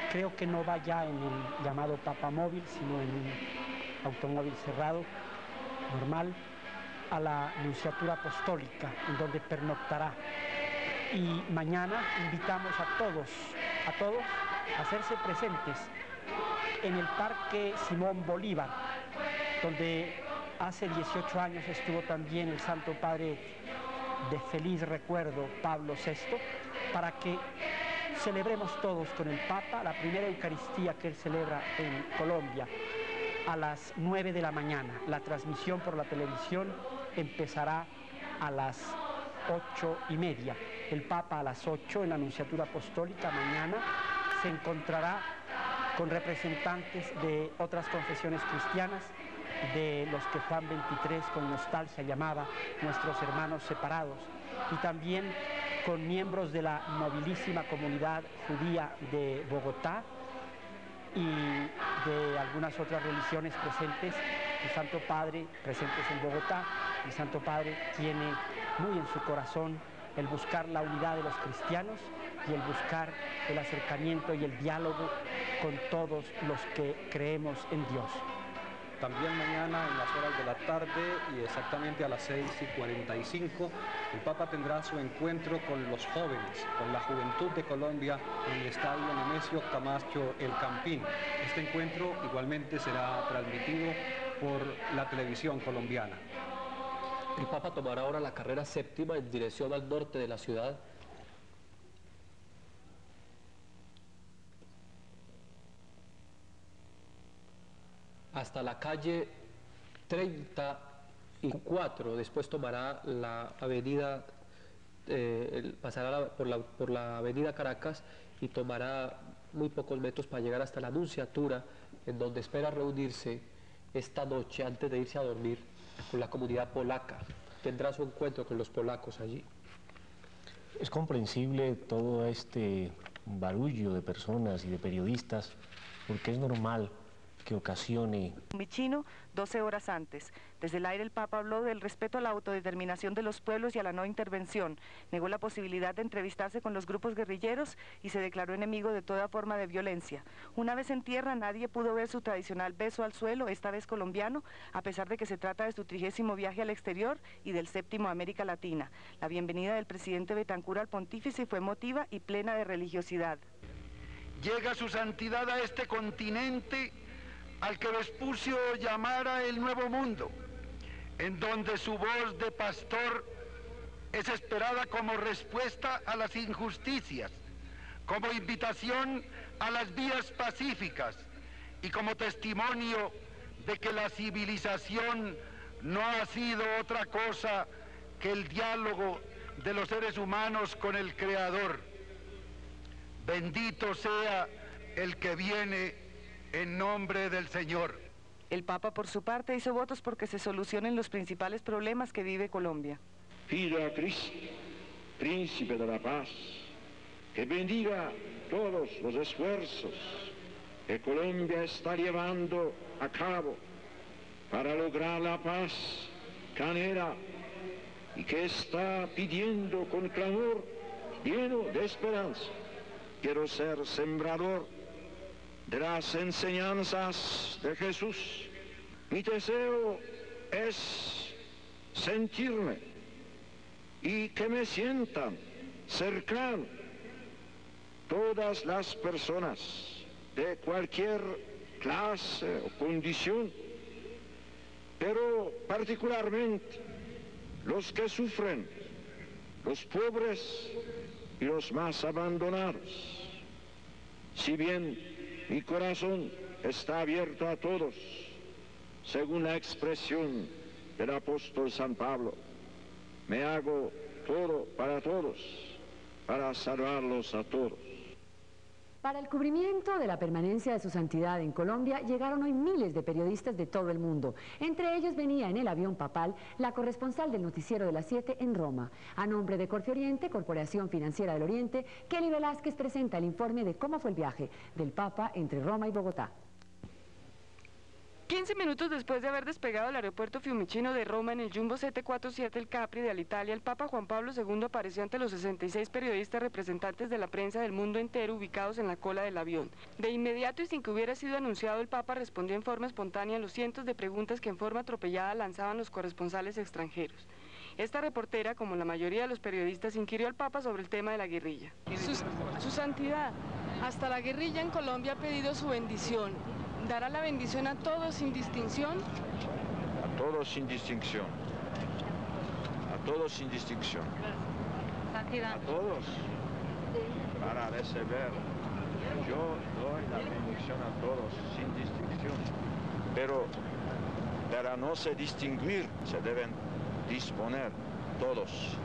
creo que no va ya en el llamado papamóvil, sino en un automóvil cerrado, normal, a la Nunciatura Apostólica, en donde pernoctará. Y mañana invitamos a todos a hacerse presentes en el Parque Simón Bolívar, donde hace 18 años estuvo también el Santo Padre de feliz recuerdo, Pablo VI, para que celebremos todos con el Papa la primera Eucaristía que él celebra en Colombia a las 9 de la mañana. La transmisión por la televisión empezará a las 8:30. El Papa a las 8 en la Nunciatura Apostólica mañana se encontrará con representantes de otras confesiones cristianas, de los que Juan XXIII con nostalgia llamaba nuestros hermanos separados, y también con miembros de la nobilísima comunidad judía de Bogotá y de algunas otras religiones presentes. El Santo Padre, presentes en Bogotá, el Santo Padre tiene muy en su corazón el buscar la unidad de los cristianos y el buscar el acercamiento y el diálogo con todos los que creemos en Dios. También mañana en las horas de la tarde y exactamente a las 6:45, el Papa tendrá su encuentro con los jóvenes, con la juventud de Colombia en el estadio Nemesio Camacho El Campín. Este encuentro igualmente será transmitido por la televisión colombiana. El Papa tomará ahora la carrera séptima en dirección al norte de la ciudad. Hasta la calle 34, después tomará la avenida, pasará por la avenida Caracas y tomará muy pocos metros para llegar hasta la Nunciatura, en donde espera reunirse esta noche antes de irse a dormir con la comunidad polaca. Tendrá su encuentro con los polacos allí. Es comprensible todo este barullo de personas y de periodistas, porque es normal que ocasione. Fiumicino, 12 horas antes. Desde el aire el Papa habló del respeto a la autodeterminación de los pueblos y a la no intervención. Negó la posibilidad de entrevistarse con los grupos guerrilleros y se declaró enemigo de toda forma de violencia. Una vez en tierra nadie pudo ver su tradicional beso al suelo, esta vez colombiano, a pesar de que se trata de su 30º viaje al exterior y del 7º a América Latina. La bienvenida del presidente Betancur al pontífice fue emotiva y plena de religiosidad. Llega su santidad a este continente al que Vespucio llamara el Nuevo Mundo, en donde su voz de pastor es esperada como respuesta a las injusticias, como invitación a las vías pacíficas y como testimonio de que la civilización no ha sido otra cosa que el diálogo de los seres humanos con el Creador. Bendito sea el que viene en nombre del Señor. El Papa, por su parte, hizo votos porque se solucionen los principales problemas que vive Colombia. Pido a Cristo, Príncipe de la Paz, que bendiga todos los esfuerzos que Colombia está llevando a cabo para lograr la paz canera y que está pidiendo con clamor lleno de esperanza. Quiero ser sembrador de las enseñanzas de Jesús. Mi deseo es sentirme y que me sientan cercano todas las personas de cualquier clase o condición, pero particularmente los que sufren, los pobres y los más abandonados. Si bien mi corazón está abierto a todos, según la expresión del apóstol San Pablo, me hago todo para todos, para salvarlos a todos. Para el cubrimiento de la permanencia de su santidad en Colombia llegaron hoy miles de periodistas de todo el mundo. Entre ellos venía en el avión papal la corresponsal del noticiero de las 7 en Roma. A nombre de Corfe Oriente, Corporación Financiera del Oriente, Kelly Velázquez presenta el informe de cómo fue el viaje del Papa entre Roma y Bogotá. 15 minutos después de haber despegado del aeropuerto Fiumicino de Roma en el Jumbo 747 el Capri de Alitalia, el Papa Juan Pablo II apareció ante los 66 periodistas representantes de la prensa del mundo entero ubicados en la cola del avión. De inmediato y sin que hubiera sido anunciado, el Papa respondió en forma espontánea a los cientos de preguntas que en forma atropellada lanzaban los corresponsales extranjeros. Esta reportera, como la mayoría de los periodistas, inquirió al Papa sobre el tema de la guerrilla. Su santidad, hasta la guerrilla en Colombia ha pedido su bendición. ¿Dará la bendición a todos sin distinción? A todos sin distinción. A todos sin distinción. Santidad. A todos. Para recibir. Yo doy la bendición a todos sin distinción. Pero para no se distinguir, se deben disponer todos,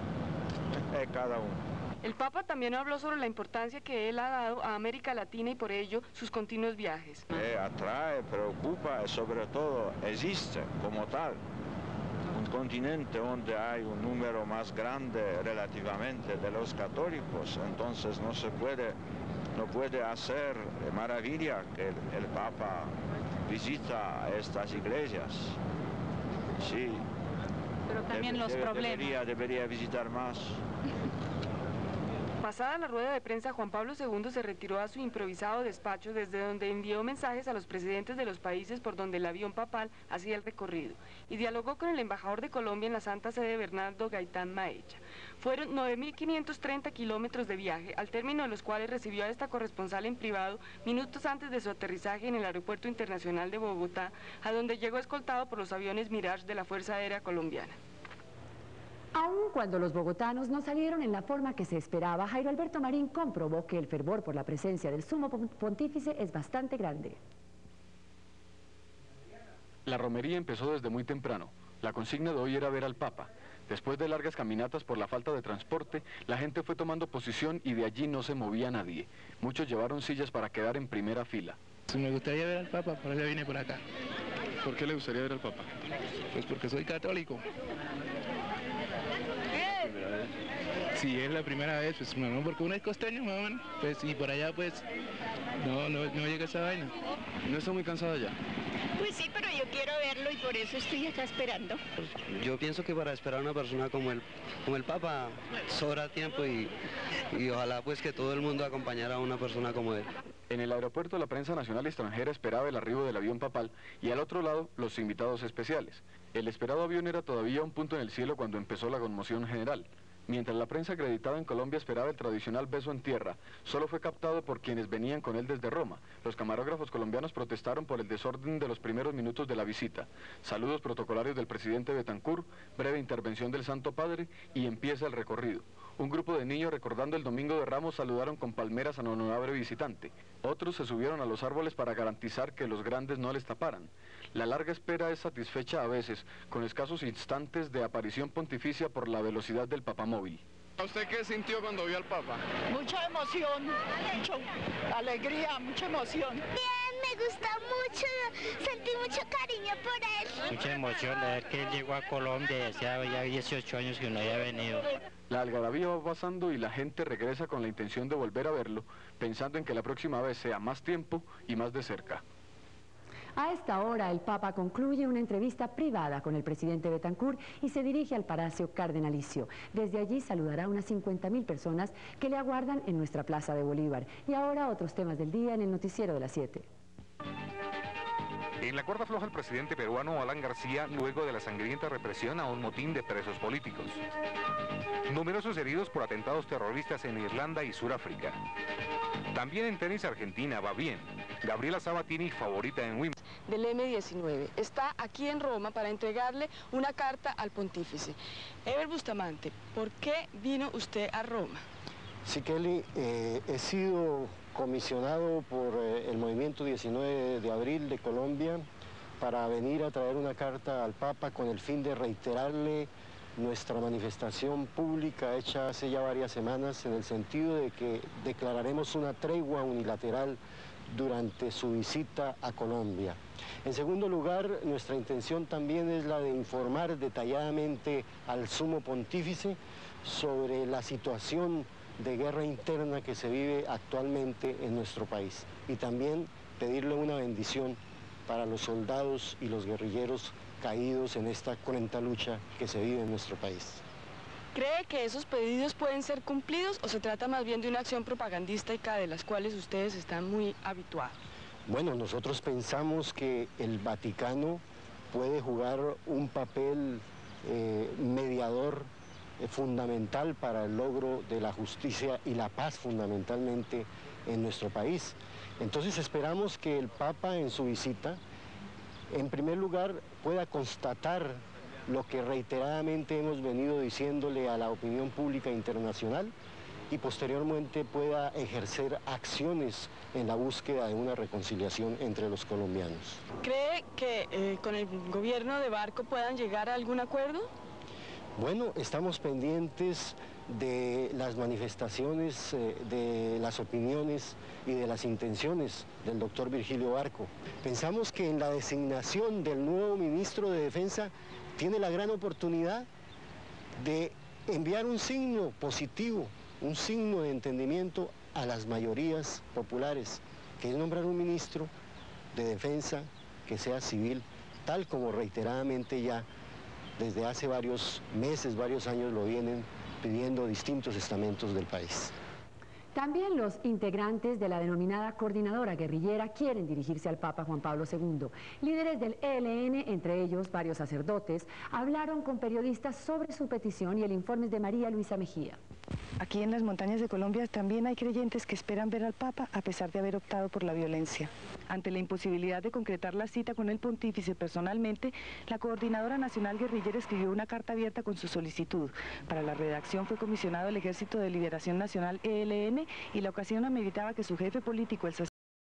cada uno. El Papa también habló sobre la importancia que él ha dado a América Latina y por ello sus continuos viajes. Atrae, preocupa y sobre todo existe como tal un continente donde hay un número más grande relativamente de los católicos, entonces no puede hacer maravilla que el Papa visita estas iglesias. Sí. Pero también los problemas. Debería visitar más. Pasada la rueda de prensa, Juan Pablo II se retiró a su improvisado despacho desde donde envió mensajes a los presidentes de los países por donde el avión papal hacía el recorrido y dialogó con el embajador de Colombia en la Santa Sede, Bernardo Gaitán Maecha. Fueron 9.530 kilómetros de viaje, al término de los cuales recibió a esta corresponsal en privado minutos antes de su aterrizaje en el Aeropuerto Internacional de Bogotá, a donde llegó escoltado por los aviones Mirage de la Fuerza Aérea Colombiana. Aun cuando los bogotanos no salieron en la forma que se esperaba, Jairo Alberto Marín comprobó que el fervor por la presencia del sumo pontífice es bastante grande. La romería empezó desde muy temprano. La consigna de hoy era ver al Papa. Después de largas caminatas por la falta de transporte, la gente fue tomando posición y de allí no se movía nadie. Muchos llevaron sillas para quedar en primera fila. Me gustaría ver al Papa, por eso vine por acá. ¿Por qué le gustaría ver al Papa? Pues porque soy católico. Si es la primera vez, pues no, porque uno es costeño, mamá, pues y por allá pues no llega esa vaina. ¿No está muy cansada ya? Pues sí, pero yo quiero verlo y por eso estoy acá esperando. Yo pienso que para esperar a una persona como el Papa sobra tiempo y ojalá pues que todo el mundo acompañara a una persona como él. En el aeropuerto la prensa nacional y extranjera esperaba el arribo del avión papal y al otro lado los invitados especiales. El esperado avión era todavía un punto en el cielo cuando empezó la conmoción general. Mientras la prensa acreditada en Colombia esperaba el tradicional beso en tierra, solo fue captado por quienes venían con él desde Roma. Los camarógrafos colombianos protestaron por el desorden de los primeros minutos de la visita. Saludos protocolarios del presidente Betancur, breve intervención del Santo Padre y empieza el recorrido. Un grupo de niños recordando el Domingo de Ramos saludaron con palmeras al honorable visitante. Otros se subieron a los árboles para garantizar que los grandes no les taparan. La larga espera es satisfecha a veces, con escasos instantes de aparición pontificia por la velocidad del papamóvil. ¿A usted qué sintió cuando vio al Papa? Mucha emoción, mucha alegría, mucha emoción. Bien, me gustó mucho, sentí mucho cariño por él. Mucha emoción de ver que él llegó a Colombia y hacía ya 18 años que no había venido. La algarabía va pasando y la gente regresa con la intención de volver a verlo, pensando en que la próxima vez sea más tiempo y más de cerca. A esta hora, el Papa concluye una entrevista privada con el presidente Betancur y se dirige al Palacio Cardenalicio. Desde allí saludará a unas 50.000 personas que le aguardan en nuestra Plaza de Bolívar. Y ahora otros temas del día en el noticiero de las 7. En la cuerda floja el presidente peruano Alan García luego de la sangrienta represión a un motín de presos políticos. Numerosos heridos por atentados terroristas en Irlanda y Sudáfrica. También en tenis Argentina va bien. Gabriela Sabatini, favorita en Wimbledon. Del M19. Está aquí en Roma para entregarle una carta al pontífice. Ever Bustamante, ¿por qué vino usted a Roma? Sí, Kelly, he sido comisionado por el Movimiento 19 de Abril de Colombia para venir a traer una carta al Papa con el fin de reiterarle nuestra manifestación pública hecha hace ya varias semanas en el sentido de que declararemos una tregua unilateral durante su visita a Colombia. En segundo lugar, nuestra intención también es la de informar detalladamente al Sumo Pontífice sobre la situación de guerra interna que se vive actualmente en nuestro país y también pedirle una bendición para los soldados y los guerrilleros caídos en esta cruenta lucha que se vive en nuestro país. ¿Cree que esos pedidos pueden ser cumplidos o se trata más bien de una acción propagandística de las cuales ustedes están muy habituados? Bueno, nosotros pensamos que el Vaticano puede jugar un papel mediador fundamental para el logro de la justicia y la paz fundamentalmente en nuestro país. Entonces esperamos que el Papa en su visita, en primer lugar, pueda constatar lo que reiteradamente hemos venido diciéndole a la opinión pública internacional y posteriormente pueda ejercer acciones en la búsqueda de una reconciliación entre los colombianos. ¿Cree que con el gobierno de Barco puedan llegar a algún acuerdo? Bueno, estamos pendientes de las manifestaciones, de las opiniones y de las intenciones del doctor Virgilio Barco. Pensamos que en la designación del nuevo ministro de Defensa tiene la gran oportunidad de enviar un signo positivo, un signo de entendimiento a las mayorías populares, que es nombrar un ministro de Defensa que sea civil, tal como reiteradamente ya desde hace varios meses, varios años lo vienen pidiendo distintos estamentos del país. También los integrantes de la denominada coordinadora guerrillera quieren dirigirse al Papa Juan Pablo II. Líderes del ELN, entre ellos varios sacerdotes, hablaron con periodistas sobre su petición y el informe de María Luisa Mejía. Aquí en las montañas de Colombia también hay creyentes que esperan ver al Papa a pesar de haber optado por la violencia. Ante la imposibilidad de concretar la cita con el pontífice personalmente, la Coordinadora Nacional Guerrillera escribió una carta abierta con su solicitud. Para la redacción fue comisionado el Ejército de Liberación Nacional ELN y la ocasión ameritaba que su jefe político, el sacerdote